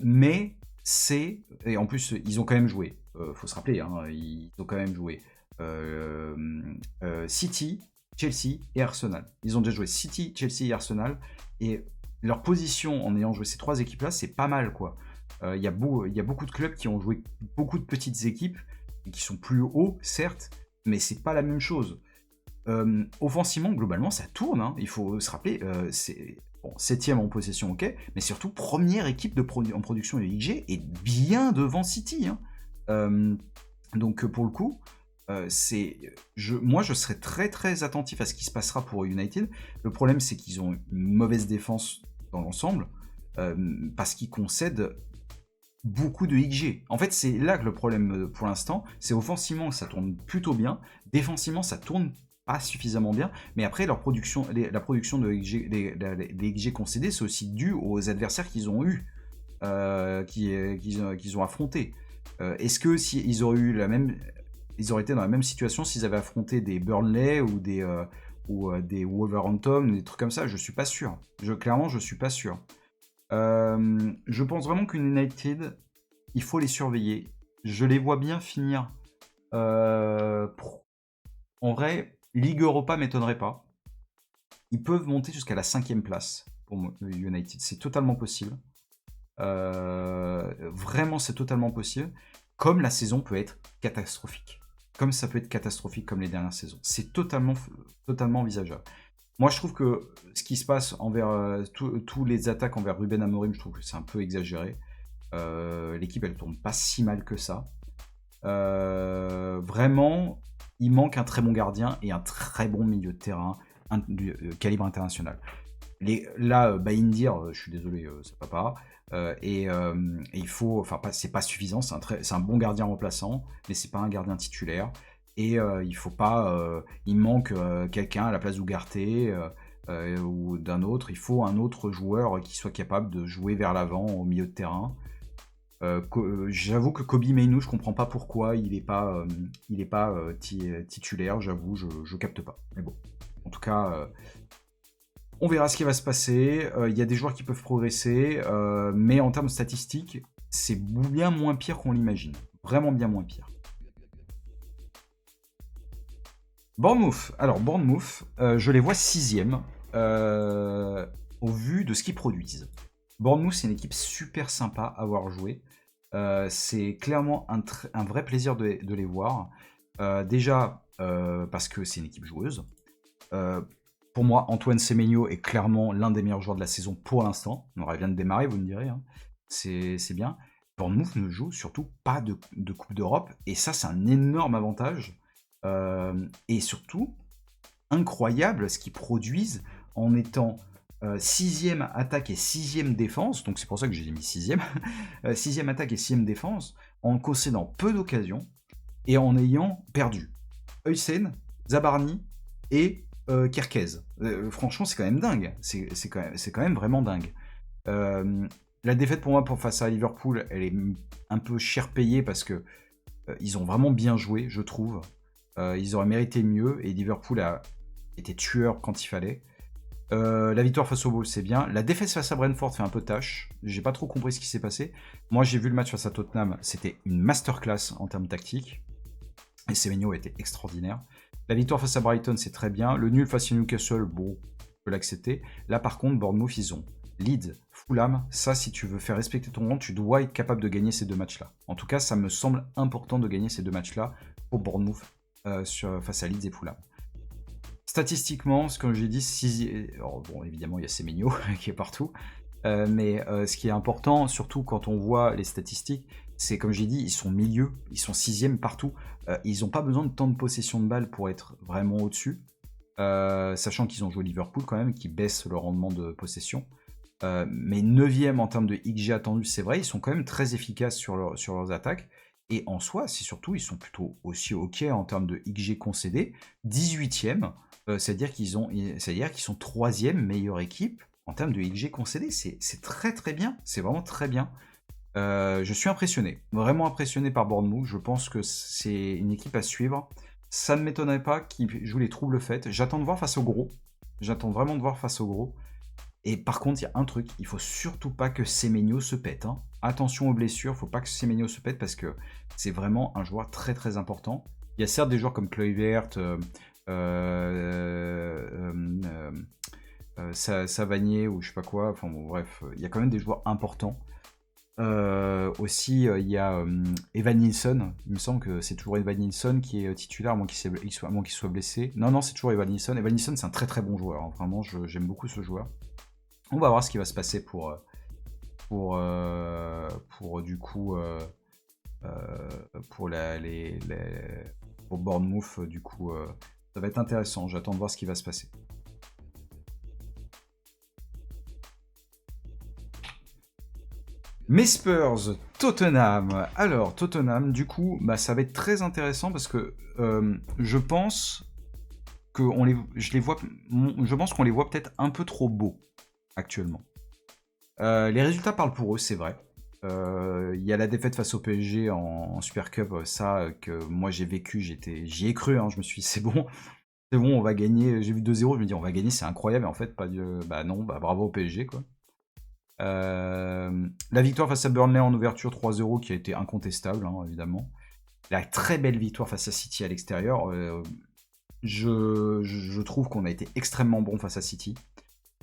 Mais c'est, et en plus, ils ont quand même joué. Faut se rappeler, hein, ils ont quand même joué City, Chelsea et Arsenal. Ils ont déjà joué City, Chelsea et Arsenal. Et leur position en ayant joué ces 3 équipes-là, c'est pas mal, quoi. Il y a beaucoup de clubs qui ont joué beaucoup de petites équipes, et qui sont plus hauts, certes, mais c'est pas la même chose. Offensivement, globalement, ça tourne. Hein. Il faut se rappeler, c'est bon, 7e en possession, ok, mais surtout première équipe en production de XG et bien devant City. Hein. Donc pour le coup, moi je serais très très attentif à ce qui se passera pour United. Le problème, c'est qu'ils ont une mauvaise défense dans l'ensemble parce qu'ils concèdent beaucoup de XG. En fait, c'est là que le problème pour l'instant, c'est offensivement ça tourne plutôt bien, défensivement ça tourne pas suffisamment bien, mais après la production de XG, des XG concédés, c'est aussi dû aux adversaires qu'ils ont eu, qu'ils ont affrontés. Est-ce que si ils auraient eu ils auraient été dans la même situation s'ils avaient affronté des Burnley ou des Wolverhampton, des trucs comme ça? Je suis pas sûr. Clairement, je suis pas sûr. Je pense vraiment qu'une United, il faut les surveiller. Je les vois bien finir. En vrai, Ligue Europa m'étonnerait pas. Ils peuvent monter jusqu'à la 5e place pour United. C'est totalement possible. Vraiment, c'est totalement possible. Comme la saison peut être catastrophique. Comme ça peut être catastrophique comme les dernières saisons. C'est totalement envisageable. Moi, je trouve que ce qui se passe envers tous les attaques envers Ruben Amorim, je trouve que c'est un peu exagéré. L'équipe, elle tourne pas si mal que ça. Vraiment, il manque un très bon gardien et un très bon milieu de terrain du calibre international. Là, Baïndir, je suis désolé, ça va pas. Et il faut, enfin, c'est pas suffisant. C'est un bon gardien remplaçant, mais c'est pas un gardien titulaire. Et il faut pas, il manque quelqu'un à la place d'Ougarté ou d'un autre. Il faut un autre joueur qui soit capable de jouer vers l'avant au milieu de terrain. J'avoue que Kobbie Mainoo, je comprends pas pourquoi il est pas titulaire. J'avoue, je capte pas. Mais bon, en tout cas, on verra ce qui va se passer. Il y a des joueurs qui peuvent progresser, mais en termes statistiques, c'est bien moins pire qu'on l'imagine. Vraiment bien moins pire. Bournemouth. Alors, Bournemouth, je les vois 6e au vu de ce qu'ils produisent. Bournemouth, c'est une équipe super sympa à voir jouer. C'est clairement un vrai plaisir de les voir. Déjà, parce que c'est une équipe joueuse. Pour moi, Antoine Semenyo est clairement l'un des meilleurs joueurs de la saison pour l'instant. On vient de démarrer, vous me direz. Hein. C'est bien. Bournemouth ne joue surtout pas de Coupe d'Europe. Et ça, c'est un énorme avantage. Et surtout, incroyable ce qu'ils produisent en étant 6e attaque et 6e défense. Donc c'est pour ça que j'ai mis 6e. 6e attaque et 6e défense, en concédant peu d'occasions et en ayant perdu Huysen, Zabarni et Kerkez. Franchement, c'est quand même dingue. C'est quand même vraiment dingue. La défaite pour moi face à Liverpool, elle est un peu cher payée parce que ils ont vraiment bien joué, je trouve. Ils auraient mérité mieux et Liverpool a été tueur quand il fallait. La victoire face au Wolves, c'est bien. La défaite face à Brentford fait un peu tâche. J'ai pas trop compris ce qui s'est passé. Moi, j'ai vu le match face à Tottenham. C'était une masterclass en termes tactiques. Et Semenyo a été extraordinaire. La victoire face à Brighton, c'est très bien. Le nul face à Newcastle, bon, je peux l'accepter. Là, par contre, Bournemouth, ils ont Leeds, Fulham. Ça, si tu veux faire respecter ton rang, tu dois être capable de gagner ces 2 matchs-là. En tout cas, ça me semble important de gagner ces 2 matchs-là pour Bournemouth face à Leeds et Fulham. Statistiquement, comme j'ai dit, alors bon, évidemment, il y a Semenyo qui est partout. Mais ce qui est important, surtout quand on voit les statistiques, c'est comme j'ai dit, ils sont milieu, ils sont 6e partout. Ils n'ont pas besoin de tant de possession de balles pour être vraiment au-dessus. Sachant qu'ils ont joué Liverpool quand même, qui baisse le rendement de possession. Mais 9e en termes de XG attendu, c'est vrai, ils sont quand même très efficaces sur leurs attaques. Et en soi, c'est surtout, ils sont plutôt aussi OK en termes de XG concédé. 18e, c'est-à-dire qu'ils sont 3e meilleure équipe en termes de XG concédé. C'est très très bien. C'est vraiment très bien. Je suis impressionné. Vraiment impressionné par Bournemouth. Je pense que c'est une équipe à suivre. Ça ne m'étonnerait pas qu'ils jouent les troubles faits. J'attends de voir face au gros. J'attends vraiment de voir face au gros. Et par contre, il y a un truc, il faut surtout pas que Semenyo se pète. Hein. Attention aux blessures, il faut pas que Semenyo se pète parce que c'est vraiment un joueur très très important. Il y a certes des joueurs comme Kluivert, Savanier ou je sais pas quoi, enfin bon, bref, il y a quand même des joueurs importants. Aussi, il y a Evan Nilsson. Il me semble que c'est toujours Evan Nilsson qui est titulaire, à moins qu'il soit blessé. Non, c'est toujours Evan Nilsson. Evan Nilsson, c'est un très très bon joueur. Hein. Vraiment, j'aime beaucoup ce joueur. On va voir ce qui va se passer pour du coup pour pour Bournemouth. Du coup, ça va être intéressant. J'attends de voir ce qui va se passer. Mes Spurs, Tottenham. Alors, Tottenham, du coup, ça va être très intéressant parce que je pense je pense qu'on les voit peut-être un peu trop beaux actuellement. Les résultats parlent pour eux, c'est vrai. Il y a la défaite face au PSG en Super Cup, ça que moi j'ai vécu, j'y ai cru, hein, je me suis dit c'est bon, on va gagner. J'ai vu 2-0, je me dis on va gagner, c'est incroyable, et en fait, non, bravo au PSG quoi. La victoire face à Burnley en ouverture 3-0 qui a été incontestable, hein, évidemment. La très belle victoire face à City à l'extérieur. Je trouve qu'on a été extrêmement bon face à City.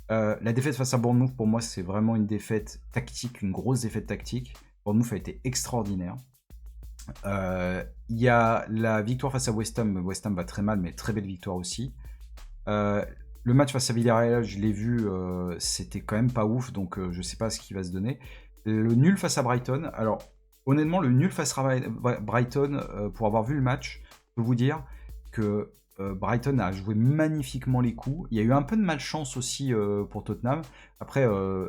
La défaite face à Bournemouth, pour moi, c'est vraiment une défaite tactique, une grosse défaite tactique. Bournemouth a été extraordinaire. Il y a la victoire face à West Ham. West Ham va très mal, mais très belle victoire aussi. Le match face à Villarreal, je l'ai vu, c'était quand même pas ouf, donc je sais pas ce qui va se donner. Le nul face à Brighton, alors honnêtement, le nul face à Brighton, pour avoir vu le match, je peux vous dire que Brighton a joué magnifiquement les coups. Il y a eu un peu de malchance aussi pour Tottenham. Après,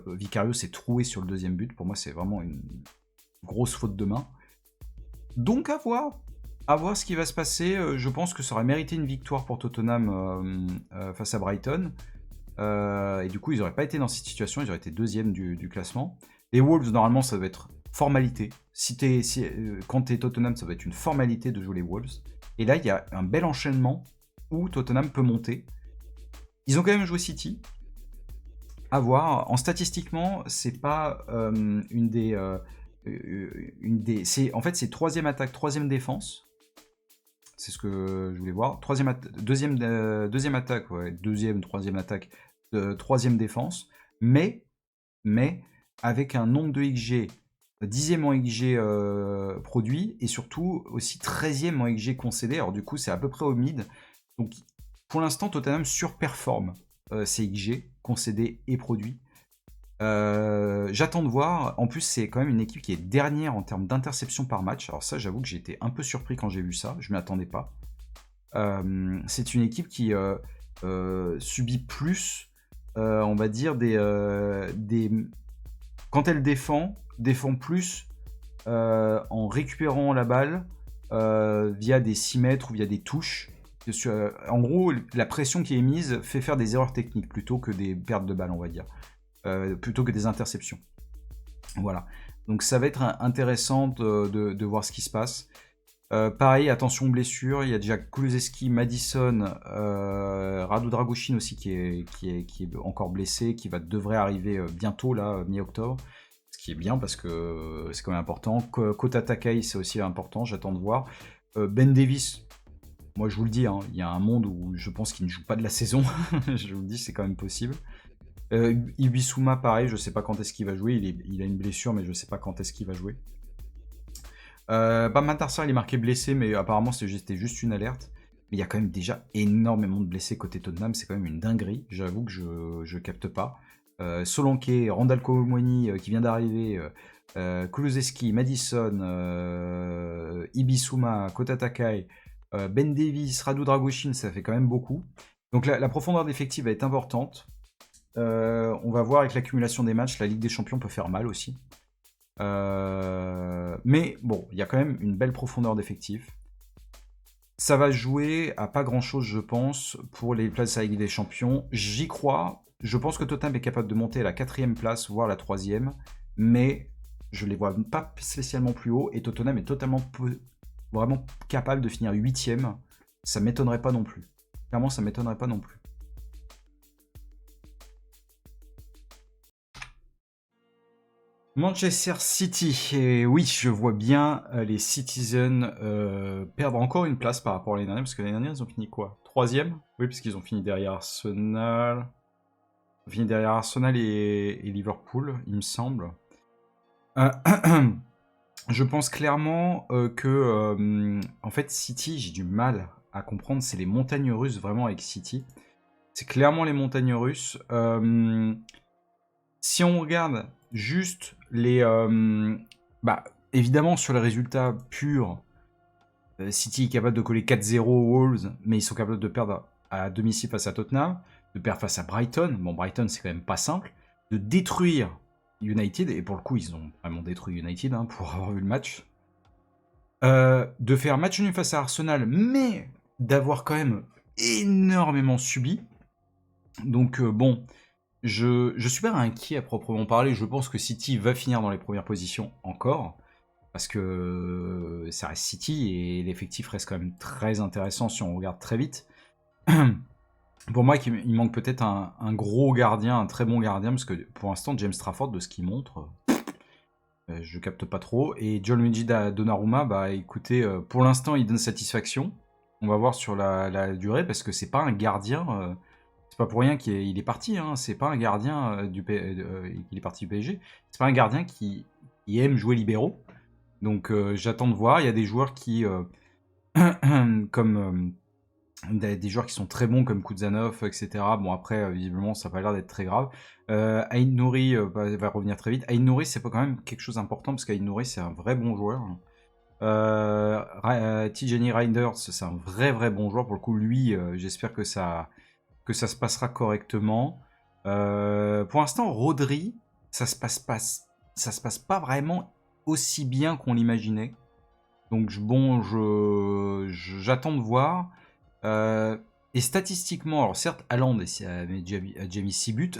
Vicario s'est troué sur le deuxième but. Pour moi, c'est vraiment une grosse faute de main. Donc à voir ce qui va se passer. Je pense que ça aurait mérité une victoire pour Tottenham face à Brighton. Et du coup, ils n'auraient pas été dans cette situation. Ils auraient été deuxième du classement. Les Wolves, normalement, ça va être formalité. Quand tu es Tottenham, ça va être une formalité de jouer les Wolves. Et là, il y a un bel enchaînement où Tottenham peut monter. Ils ont quand même joué City. À voir. En statistiquement, c'est pas une des... en fait, c'est troisième attaque, troisième défense. C'est ce que je voulais voir. Deuxième attaque, ouais, troisième attaque, troisième défense. Mais avec un nombre de XG, 10e en XG produit, et surtout aussi 13e en XG concédé. Alors du coup, c'est à peu près au mid. Donc pour l'instant, Tottenham surperforme ses XG concédés et produits. J'attends de voir. En plus, c'est quand même une équipe qui est dernière en termes d'interception par match. Alors ça, j'avoue que j'ai été un peu surpris quand j'ai vu ça. Je ne m'y attendais pas. C'est une équipe qui subit plus, on va dire, quand elle défend plus en récupérant la balle via des 6 mètres ou via des touches. En gros, la pression qui est mise fait faire des erreurs techniques plutôt que des pertes de balles, on va dire. Plutôt que des interceptions. Voilà. Donc ça va être intéressant de voir ce qui se passe. Pareil, attention aux blessures. Il y a déjà Kulusevski, Maddison, Radu Dragusin aussi qui est encore blessé, qui devrait arriver bientôt, là, mi-octobre. Ce qui est bien parce que c'est quand même important. Kota Takai, c'est aussi important, j'attends de voir. Ben Davis, moi je vous le dis, hein, il y a un monde où je pense qu'il ne joue pas de la saison. Je vous le dis, c'est quand même possible. Ibissouma, pareil, je sais pas quand est-ce qu'il va jouer. Il a une blessure, mais je sais pas quand est-ce qu'il va jouer. Matarsar, il est marqué blessé, mais apparemment c'était juste une alerte. Mais il y a quand même déjà énormément de blessés côté Tottenham, c'est quand même une dinguerie. J'avoue que je capte pas. Solanke, Randall Colomwani qui vient d'arriver, Kulusevski, Maddison, Ibissouma, Kota Takai, Ben Davis, Radu Dragusin, ça fait quand même beaucoup. Donc la profondeur d'effectif va être importante. On va voir avec l'accumulation des matchs, la Ligue des Champions peut faire mal aussi. Mais bon, il y a quand même une belle profondeur d'effectifs. Ça va jouer à pas grand-chose, je pense, pour les places à la Ligue des Champions. J'y crois. Je pense que Tottenham est capable de monter à la 4e place, voire la 3e. Mais je les vois pas spécialement plus haut. Et Tottenham est totalement vraiment capable de finir 8e. Ça m'étonnerait pas non plus. Clairement, ça m'étonnerait pas non plus. Manchester City, et oui, je vois bien les Citizens perdre encore une place par rapport à l'année dernière, parce que l'année dernière, ils ont fini quoi? 3e? Oui, parce qu'ils ont fini derrière Arsenal. Ils ont fini derrière Arsenal et Liverpool, il me semble. Je pense clairement que, en fait, City, j'ai du mal à comprendre, c'est les montagnes russes vraiment avec City. C'est clairement les montagnes russes. Si on regarde juste les... évidemment, sur les résultats purs, City est capable de coller 4-0 aux Wolves, mais ils sont capables de perdre à domicile face à Tottenham, de perdre face à Brighton. Bon, Brighton, c'est quand même pas simple. De détruire United, et pour le coup, ils ont vraiment détruit United, pour avoir vu le match. De faire match nul face à Arsenal, mais d'avoir quand même énormément subi. Donc, bon... Je suis pas inquiet à proprement parler. Je pense que City va finir dans les premières positions encore. Parce que ça reste City et l'effectif reste quand même très intéressant si on regarde très vite. Pour moi, il manque peut-être un gros gardien, un très bon gardien. Parce que pour l'instant, James Trafford, de ce qu'il montre, je capte pas trop. Et Gianluigi Donnarumma, écoutez, pour l'instant, il donne satisfaction. On va voir sur la durée parce que c'est pas un gardien... C'est pas pour rien qu'il est parti, c'est pas un gardien il est parti du PSG. C'est pas un gardien qui aime jouer libéraux. Donc j'attends de voir. Il y a des joueurs qui, comme des joueurs qui sont très bons comme Kuzanov, etc. Bon après, visiblement, ça n'a pas l'air d'être très grave. Aïd Nouri va revenir très vite. Aïd Nouri, c'est pas quand même quelque chose d'important parce qu'Aïd Nouri, c'est un vrai bon joueur. Tijani Reinders, c'est un vrai bon joueur. Pour le coup, lui, j'espère que ça se passera correctement. Pour l'instant, Rodri, ça se passe pas vraiment aussi bien qu'on l'imaginait. Donc j'attends de voir. Et statistiquement, alors certes, Haaland a déjà mis 6 buts.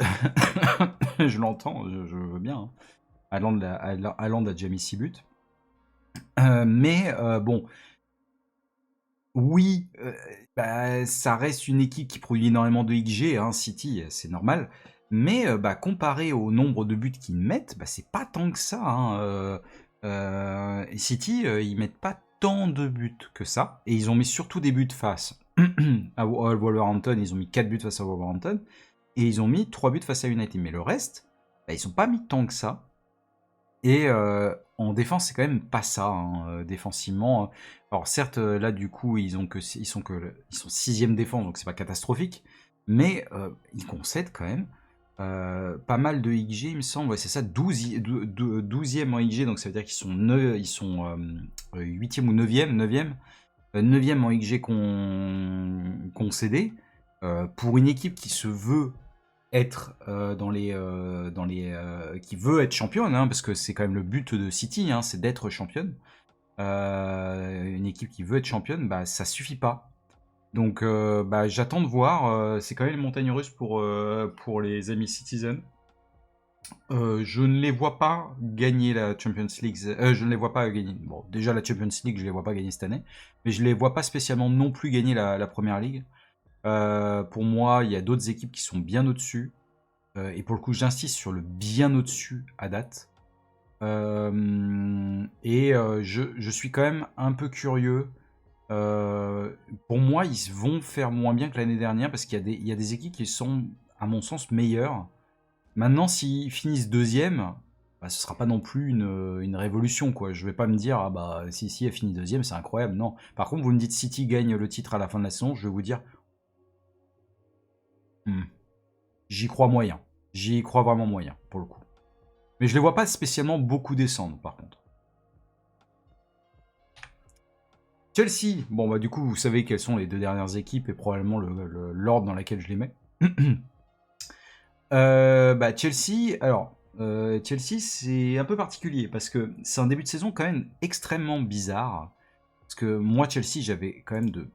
Je l'entends, je veux bien. Haaland a déjà mis 6 buts. Mais bon, oui, ça reste une équipe qui produit énormément de XG, City, c'est normal. Mais comparé au nombre de buts qu'ils mettent, c'est pas tant que ça. City, ils mettent pas tant de buts que ça. Et ils ont mis surtout des buts face à Wolverhampton. Ils ont mis 4 buts face à Wolverhampton. Et ils ont mis 3 buts face à United. Mais le reste, ils sont pas mis tant que ça. Et en défense, c'est quand même pas ça, défensivement. Alors certes, là du coup, ils sont 6e défense, donc c'est pas catastrophique, mais ils concèdent quand même pas mal de XG, il me semble. Ouais, c'est ça, 12e en XG, donc ça veut dire qu'ils sont 8e ou 9e, 9e en XG concédé. Pour une équipe qui se veut être qui veut être championne, parce que c'est quand même le but de City, c'est d'être championne. Une équipe qui veut être championne, ça suffit pas. Donc j'attends de voir. C'est quand même une montagne russe pour les amis Citizens. Je ne les vois pas gagner la Champions League. Je ne les vois pas gagner. Bon, déjà la Champions League, je les vois pas gagner cette année, mais je les vois pas spécialement non plus gagner la Première Ligue. Pour moi, il y a d'autres équipes qui sont bien au-dessus. Et pour le coup, j'insiste sur le bien au-dessus à date. Je suis quand même un peu curieux. Pour moi, ils vont faire moins bien que l'année dernière parce qu'il y a des équipes qui sont, à mon sens, meilleures. Maintenant, s'ils finissent deuxième, ce sera pas non plus une révolution, quoi. Je vais pas me dire, si elle finit deuxième, c'est incroyable. Non. Par contre, vous me dites City gagne le titre à la fin de la saison, je vais vous dire, j'y crois moyen. J'y crois vraiment moyen, pour le coup. Mais je les vois pas spécialement beaucoup descendre, par contre. Chelsea, bon du coup vous savez quelles sont les 2 dernières équipes et probablement l'ordre dans lequel je les mets. Chelsea, alors Chelsea, c'est un peu particulier parce que c'est un début de saison quand même extrêmement bizarre. Parce que moi, Chelsea, j'avais quand même de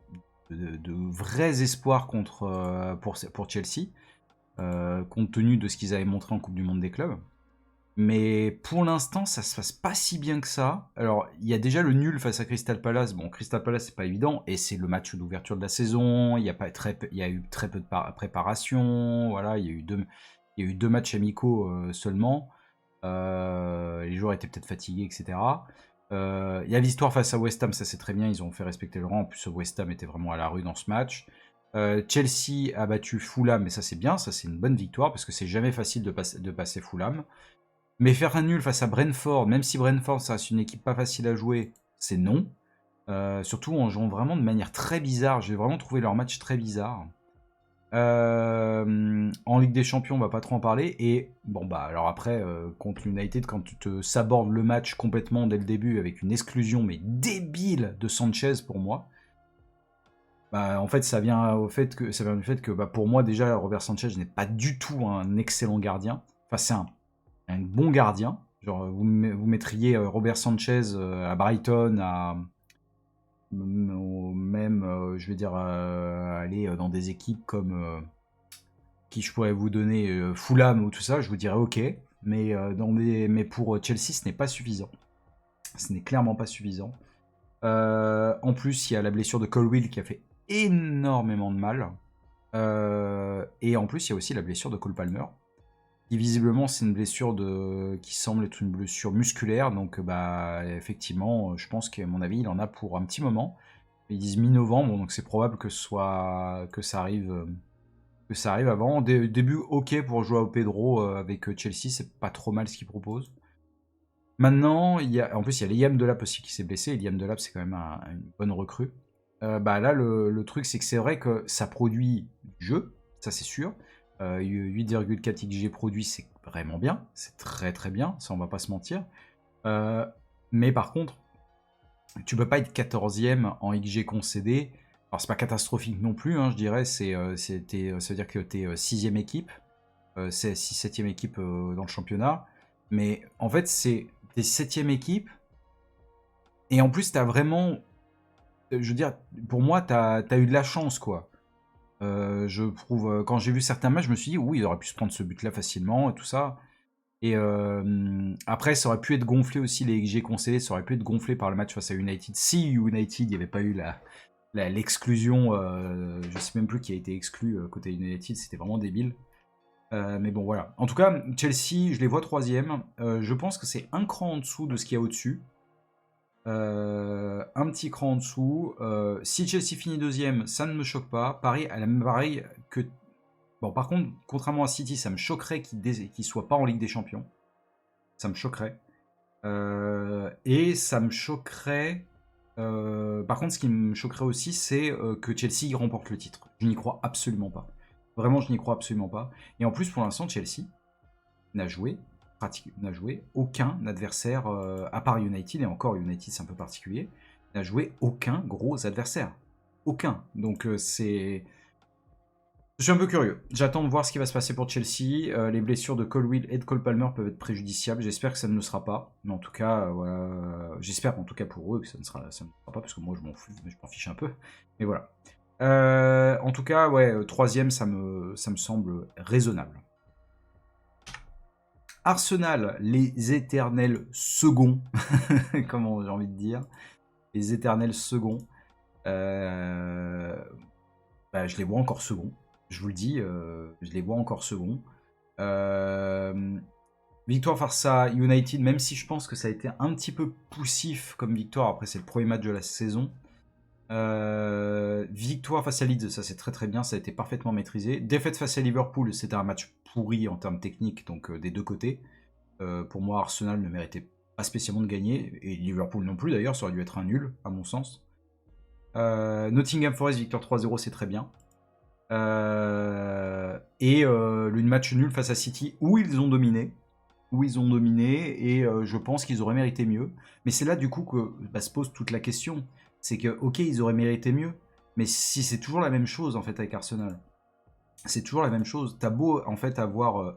vrais espoirs pour Chelsea, compte tenu de ce qu'ils avaient montré en Coupe du Monde des clubs. Mais pour l'instant, ça se passe pas si bien que ça. Alors, il y a déjà le nul face à Crystal Palace. Bon, Crystal Palace, c'est pas évident, et c'est le match d'ouverture de la saison. Il y a eu très peu de préparation. Voilà, il y a eu deux matchs amicaux seulement. Les joueurs étaient peut-être fatigués, etc. Il y a l'histoire face à West Ham, ça c'est très bien. Ils ont fait respecter le rang. En plus, West Ham était vraiment à la rue dans ce match. Chelsea a battu Fulham, mais ça c'est bien, ça c'est une bonne victoire parce que c'est jamais facile de passer Fulham. Mais faire un nul face à Brentford, même si Brentford ça reste une équipe pas facile à jouer, c'est non. Surtout en jouant vraiment de manière très bizarre. J'ai vraiment trouvé leur match très bizarre. En Ligue des Champions, on va pas trop en parler. Et bon bah alors après contre United, quand tu te sabordes le match complètement dès le début avec une exclusion mais débile de Sanchez pour moi. Bah, en fait, ça vient du fait que bah, pour moi déjà Robert Sanchez n'est pas du tout un excellent gardien. Enfin c'est un bon gardien. Genre, vous mettriez Robert Sanchez à Brighton, même, je vais dire, aller dans des équipes comme qui je pourrais vous donner Fulham ou tout ça, je vous dirais ok. Mais pour Chelsea, ce n'est pas suffisant. Ce n'est clairement pas suffisant. En plus, il y a la blessure de Colwill qui a fait énormément de mal. Et en plus, il y a aussi la blessure de Cole Palmer. Qui visiblement c'est une blessure qui semble être une blessure musculaire, donc bah effectivement je pense qu'à mon avis il en a pour un petit moment. Ils disent mi-novembre, donc c'est probable que ça arrive avant. Début ok pour jouer au Pedro avec Chelsea, c'est pas trop mal ce qu'il propose. Maintenant en plus il y a Liam Delap aussi qui s'est blessé, et Liam Delap c'est quand même une bonne recrue. Bah là le truc c'est que c'est vrai que ça produit du jeu, ça c'est sûr. 8,4 XG produit, c'est vraiment bien, c'est très très bien, ça on va pas se mentir. Mais par contre, tu peux pas être 14e en XG concédé. Alors c'est pas catastrophique non plus, hein, je dirais, ça veut dire que tu es 6e équipe, c'est 6-7e équipe dans le championnat. Mais en fait, c'est t'es 7e équipe, et en plus, t'as vraiment. Je veux dire, pour moi, t'as eu de la chance, quoi. Je trouve, quand j'ai vu certains matchs, je me suis dit, oui, il aurait pu se prendre ce but-là facilement et tout ça. Et après, ça aurait pu être gonflé aussi, les XG concédés, ça aurait pu être gonflé par le match face à United. Si United, il n'y avait pas eu l'exclusion, je sais même plus qui a été exclu côté United, c'était vraiment débile. Mais bon, voilà. En tout cas, Chelsea, je les vois 3e. Je pense que c'est un cran en dessous de ce qu'il y a au-dessus. Un petit cran en dessous. Si Chelsea finit 2e, ça ne me choque pas. Pareil que. Bon, par contre, contrairement à City, ça me choquerait qu'il soit pas en Ligue des Champions. Ça me choquerait. Et ça me choquerait. Par contre, ce qui me choquerait aussi, c'est que Chelsea remporte le titre. Je n'y crois absolument pas. Vraiment, je n'y crois absolument pas. Et en plus, pour l'instant, Chelsea n'a joué aucun adversaire, à part United, et encore United c'est un peu particulier, n'a joué aucun gros adversaire. Aucun. Donc je suis un peu curieux. J'attends de voir ce qui va se passer pour Chelsea. Les blessures de Colwill et de Cole Palmer peuvent être préjudiciables. J'espère que ça ne le sera pas. Mais en tout cas, voilà. J'espère en tout cas pour eux que ça ne sera pas, parce que moi je m'en fiche un peu. Mais voilà. En tout cas, ouais, 3e, ça me semble raisonnable. Arsenal, les éternels seconds, comme j'ai envie de dire, les éternels seconds. Bah, je les vois encore seconds, je vous le dis, je les vois encore seconds. Victoire face à United, même si je pense que ça a été un petit peu poussif comme victoire, après c'est le premier match de la saison. Victoire face à Leeds, ça c'est très très bien, ça a été parfaitement maîtrisé. Défaite face à Liverpool, c'était un match pourri en termes techniques, donc des deux côtés. Pour moi, Arsenal ne méritait pas spécialement de gagner, et Liverpool non plus d'ailleurs, ça aurait dû être un nul, à mon sens. Nottingham Forest, victoire 3-0, c'est très bien. Et le match nul face à City, où ils ont dominé, et je pense qu'ils auraient mérité mieux. Mais c'est là du coup que se pose toute la question. C'est que, ok, ils auraient mérité mieux, mais si c'est toujours la même chose en fait avec Arsenal, c'est toujours la même chose. T'as beau en fait avoir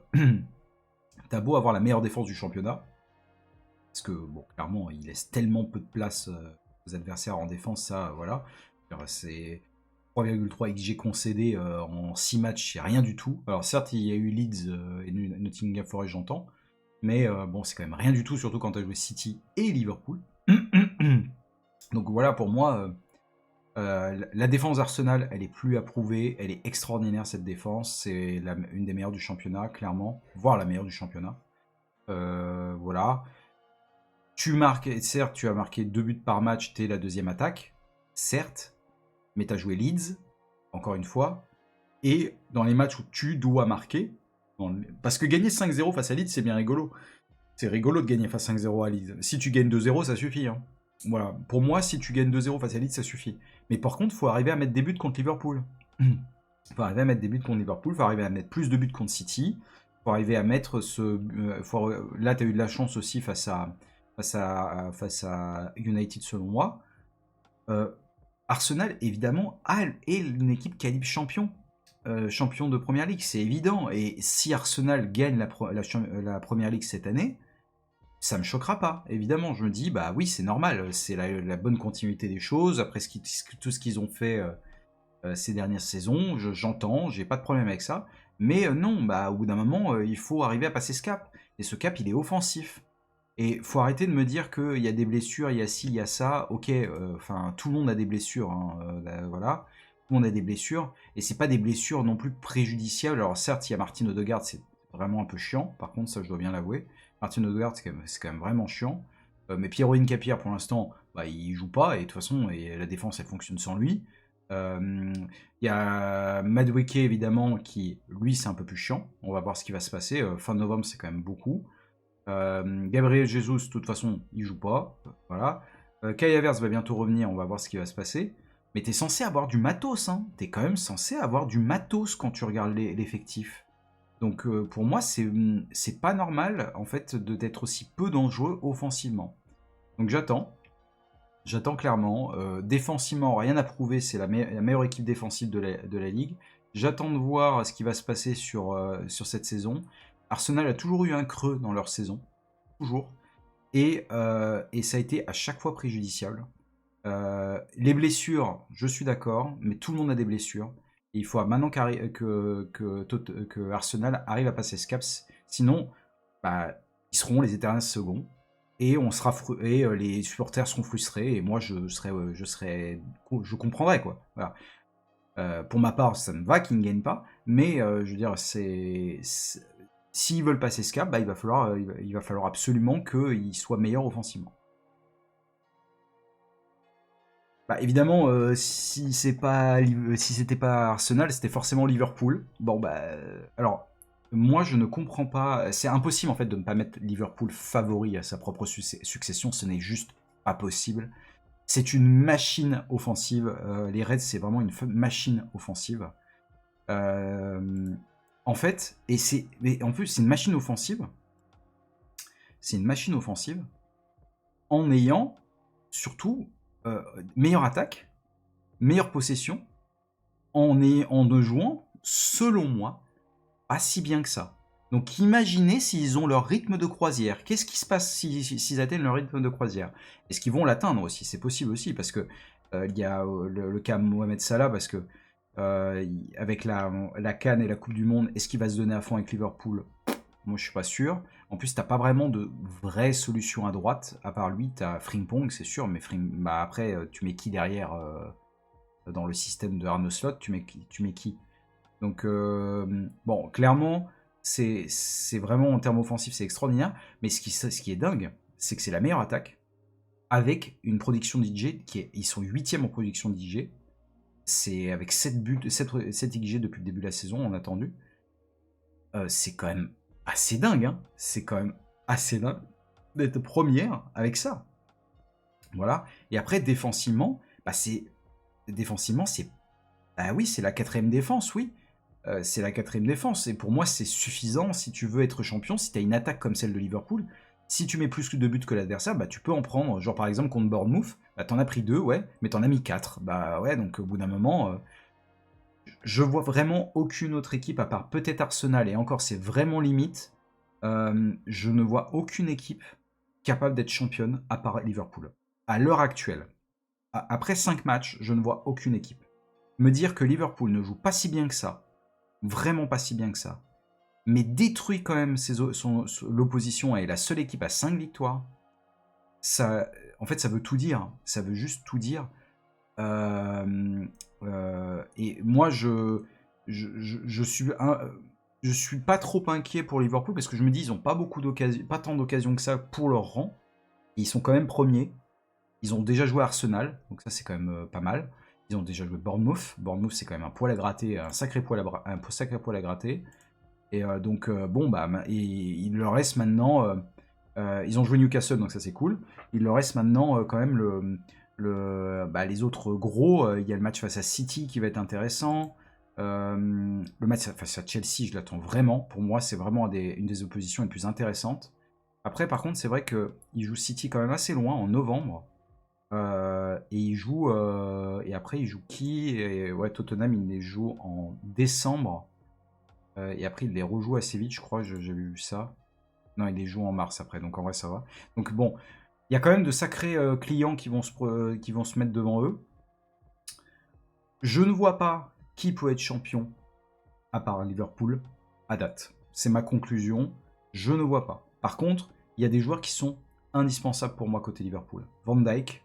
T'as beau avoir la meilleure défense du championnat, parce que, bon, clairement, il laisse tellement peu de place aux adversaires en défense, ça, voilà. C'est 3,3 XG concédé en 6 matchs, c'est rien du tout. Alors certes, il y a eu Leeds et Nottingham Forest, j'entends, mais bon, c'est quand même rien du tout, surtout quand tu as joué City et Liverpool. Donc voilà, pour moi, la défense d'Arsenal, elle est plus approuvée, elle est extraordinaire cette défense, c'est une des meilleures du championnat, clairement, voire la meilleure du championnat. Voilà. Tu marques, certes, tu as marqué 2 buts par match, t'es la deuxième attaque, certes, mais tu as joué Leeds, encore une fois, et dans les matchs où tu dois marquer, parce que gagner 5-0 face à Leeds, c'est bien rigolo. C'est rigolo de gagner face 5-0 à Leeds. Si tu gagnes 2-0, ça suffit. Hein. Voilà. Pour moi, si tu gagnes 2-0 face à Leeds, ça suffit. Mais par contre, il faut arriver à mettre des buts contre Liverpool. Il faut arriver à mettre des buts contre Liverpool, il faut arriver à mettre plus de buts contre City, il faut arriver à mettre ce... là, tu as eu de la chance aussi face à United, selon moi. Arsenal, évidemment, est une équipe calibre champion. Champion de Première Ligue, c'est évident. Et si Arsenal gagne la Première Ligue cette année, ça me choquera pas. Évidemment, je me dis, bah oui, c'est normal. C'est la bonne continuité des choses. Après tout ce qu'ils ont fait ces dernières saisons, j'entends, j'ai pas de problème avec ça. Mais non, bah, au bout d'un moment, il faut arriver à passer ce cap. Et ce cap, il est offensif. Et faut arrêter de me dire qu'il y a des blessures, il y a ci, il y a ça. Ok, enfin, tout le monde a des blessures, hein, voilà. Tout le monde a des blessures, et c'est pas des blessures non plus préjudiciables. Alors certes, il y a Martin Odegaard, c'est vraiment un peu chiant. Par contre, ça, je dois bien l'avouer. Martin Odegaard, c'est quand même vraiment chiant. Mais Piero Hincapié, pour l'instant, bah, il joue pas, et de toute façon, la défense, elle fonctionne sans lui. Il y a Madueke, évidemment, qui, lui, c'est un peu plus chiant. On va voir ce qui va se passer. Fin novembre, c'est quand même beaucoup. Gabriel Jesus, de toute façon, il joue pas. Voilà. Kai Havertz va bientôt revenir, on va voir ce qui va se passer. Mais t'es censé avoir du matos, hein. T'es quand même censé avoir du matos quand tu regardes l'effectif. Donc pour moi, c'est pas normal, en fait, d'être aussi peu dangereux offensivement. Donc j'attends. J'attends clairement. Défensivement, rien à prouver, c'est la meilleure équipe défensive de la Ligue. J'attends de voir ce qui va se passer sur cette saison. Arsenal a toujours eu un creux dans leur saison, toujours, et ça a été à chaque fois préjudiciable. Les blessures, je suis d'accord, mais tout le monde a des blessures. Et il faut maintenant que Arsenal arrive à passer ce cap, sinon, bah, ils seront les éternels seconds, et les supporters seront frustrés, et moi je comprendrai, quoi. Voilà. Pour ma part, ça me va qu'ils ne gagnent pas, mais je veux dire, s'ils veulent passer ce cap, bah, il va falloir absolument qu'ils soient meilleurs offensivement. Bah, évidemment, si c'était pas Arsenal, c'était forcément Liverpool. Bon, bah, alors, moi, je ne comprends pas. C'est impossible, en fait, de ne pas mettre Liverpool favori à sa propre succession. Ce n'est juste pas possible. C'est une machine offensive. Les Reds, c'est vraiment une machine offensive. En fait, mais en plus, c'est une machine offensive. C'est une machine offensive en ayant surtout meilleure attaque, meilleure possession, en ne jouant, selon moi, pas si bien que ça. Donc imaginez s'ils ont leur rythme de croisière. Qu'est-ce qui se passe s'ils atteignent leur rythme de croisière? Est-ce qu'ils vont l'atteindre aussi? C'est possible aussi, parce que il y a le cas Mohamed Salah, parce que avec la CAN et la Coupe du Monde, est-ce qu'il va se donner à fond avec Liverpool? Moi, je suis pas sûr. En plus, t'as pas vraiment de vraie solution à droite. À part lui, t'as Frimpong, c'est sûr, mais bah, après, tu mets qui derrière dans le système de Arne Slot? Tu mets qui? Donc, bon, clairement, c'est vraiment, en termes offensifs, c'est extraordinaire. Mais ce qui est dingue, c'est que c'est la meilleure attaque avec une production d'XG ils sont 8e en production d'XG. C'est avec 7 XG depuis le début de la saison, on a attendu. C'est quand même assez dingue, hein. C'est quand même assez dingue d'être première avec ça. Voilà. Et après, défensivement, bah c'est bah oui, c'est la 4e défense, oui. C'est la 4e défense. Et pour moi, c'est suffisant si tu veux être champion. Si tu as une attaque comme celle de Liverpool, si tu mets plus de buts que l'adversaire, bah tu peux en prendre. Genre par exemple contre Bournemouth, bah t'en as pris 2, ouais, mais t'en as mis 4. Bah ouais, donc au bout d'un moment, je vois vraiment aucune autre équipe, à part peut-être Arsenal, et encore c'est vraiment limite, Je ne vois aucune équipe capable d'être championne à part Liverpool. À l'heure actuelle, après 5 matchs, je ne vois aucune équipe. Me dire que Liverpool ne joue pas si bien que ça, vraiment pas si bien que ça, mais détruit quand même l'opposition et est la seule équipe à 5 victoires, ça, en fait, ça veut tout dire. Ça veut juste tout dire. Et moi, je suis pas trop inquiet pour Liverpool parce que je me dis ils ont pas beaucoup d'occasions, pas tant d'occasions que ça pour leur rang. Et ils sont quand même premiers. Ils ont déjà joué Arsenal, donc ça c'est quand même pas mal. Ils ont déjà joué Bournemouth. Bournemouth c'est quand même un poil à gratter, un sacré poil à gratter. Et donc bon bah il leur reste maintenant. Ils ont joué Newcastle donc ça c'est cool. Il leur reste maintenant quand même les autres gros. Il y a le match face à City qui va être intéressant. Le match face à Chelsea je l'attends vraiment. Pour moi c'est vraiment une des oppositions les plus intéressantes. Après par contre c'est vrai qu'ils jouent City quand même assez loin en novembre. Et ils jouent et après ils jouent qui? Et ouais, Tottenham ils les jouent en décembre. Et après, il les rejoue assez vite, je crois, j'ai vu ça. Non, il les joue en mars après, donc en vrai, ça va. Donc bon, il y a quand même de sacrés clients qui vont se mettre devant eux. Je ne vois pas qui peut être champion, à part Liverpool, à date. C'est ma conclusion. Je ne vois pas. Par contre, il y a des joueurs qui sont indispensables pour moi côté Liverpool. Van Dijk,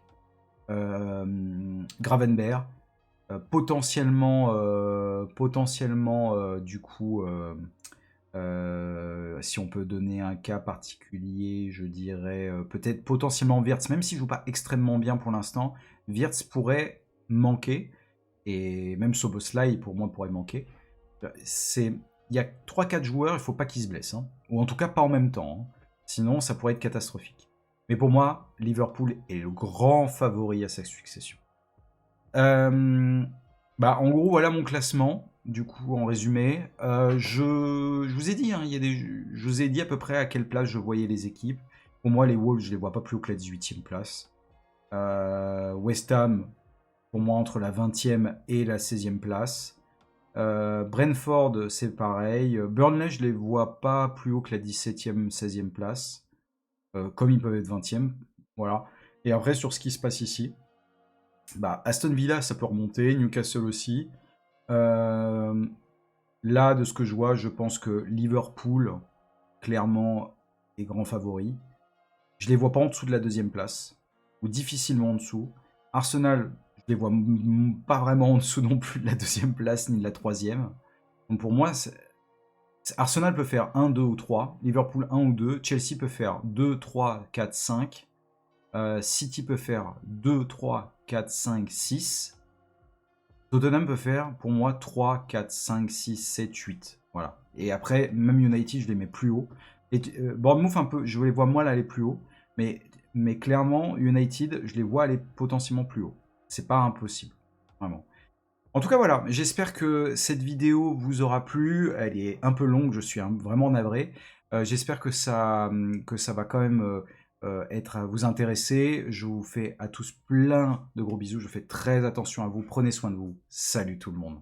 Gravenberch, potentiellement, du coup, si on peut donner un cas particulier, je dirais peut-être potentiellement Wirtz, même s'il joue pas extrêmement bien pour l'instant, Wirtz pourrait manquer, et même Szoboszlai pour moi pourrait manquer. Il y a 3-4 joueurs, il faut pas qu'ils se blessent, hein. Ou en tout cas pas en même temps, hein. Sinon ça pourrait être catastrophique. Mais pour moi, Liverpool est le grand favori à sa succession. En gros, voilà mon classement. Du coup, en résumé, je vous ai dit, hein, je vous ai dit à peu près à quelle place je voyais les équipes. Pour moi, les Wolves, je les vois pas plus haut que la 18e place. West Ham, pour moi, entre la 20e et la 16e place. Brentford, c'est pareil. Burnley, je les vois pas plus haut que la 17e, 16e place. Comme ils peuvent être 20e. Voilà. Et après, sur ce qui se passe ici, Aston Villa, ça peut remonter. Newcastle aussi. Là, de ce que je vois, je pense que Liverpool, clairement, est grand favori. Je les vois pas en dessous de la 2e place, ou difficilement en dessous. Arsenal, je les vois pas vraiment en dessous non plus de la 2e place, ni de la 3e. Donc pour moi, Arsenal peut faire 1, 2 ou 3, Liverpool 1 ou 2, Chelsea peut faire 2, 3, 4, 5, City peut faire 2, 3, 4, 5, 6. Tottenham peut faire, pour moi, 3, 4, 5, 6, 7, 8. Voilà. Et après, même United, je les mets plus haut. Et Bournemouth, un peu, je les vois moi là aller plus haut. Mais clairement, United, je les vois aller potentiellement plus haut. C'est pas impossible. Vraiment. En tout cas, voilà. J'espère que cette vidéo vous aura plu. Elle est un peu longue, je suis vraiment navré. J'espère que ça va quand même vous intéresser. Je vous fais à tous plein de gros bisous. Je fais très attention à vous. Prenez soin de vous. Salut tout le monde.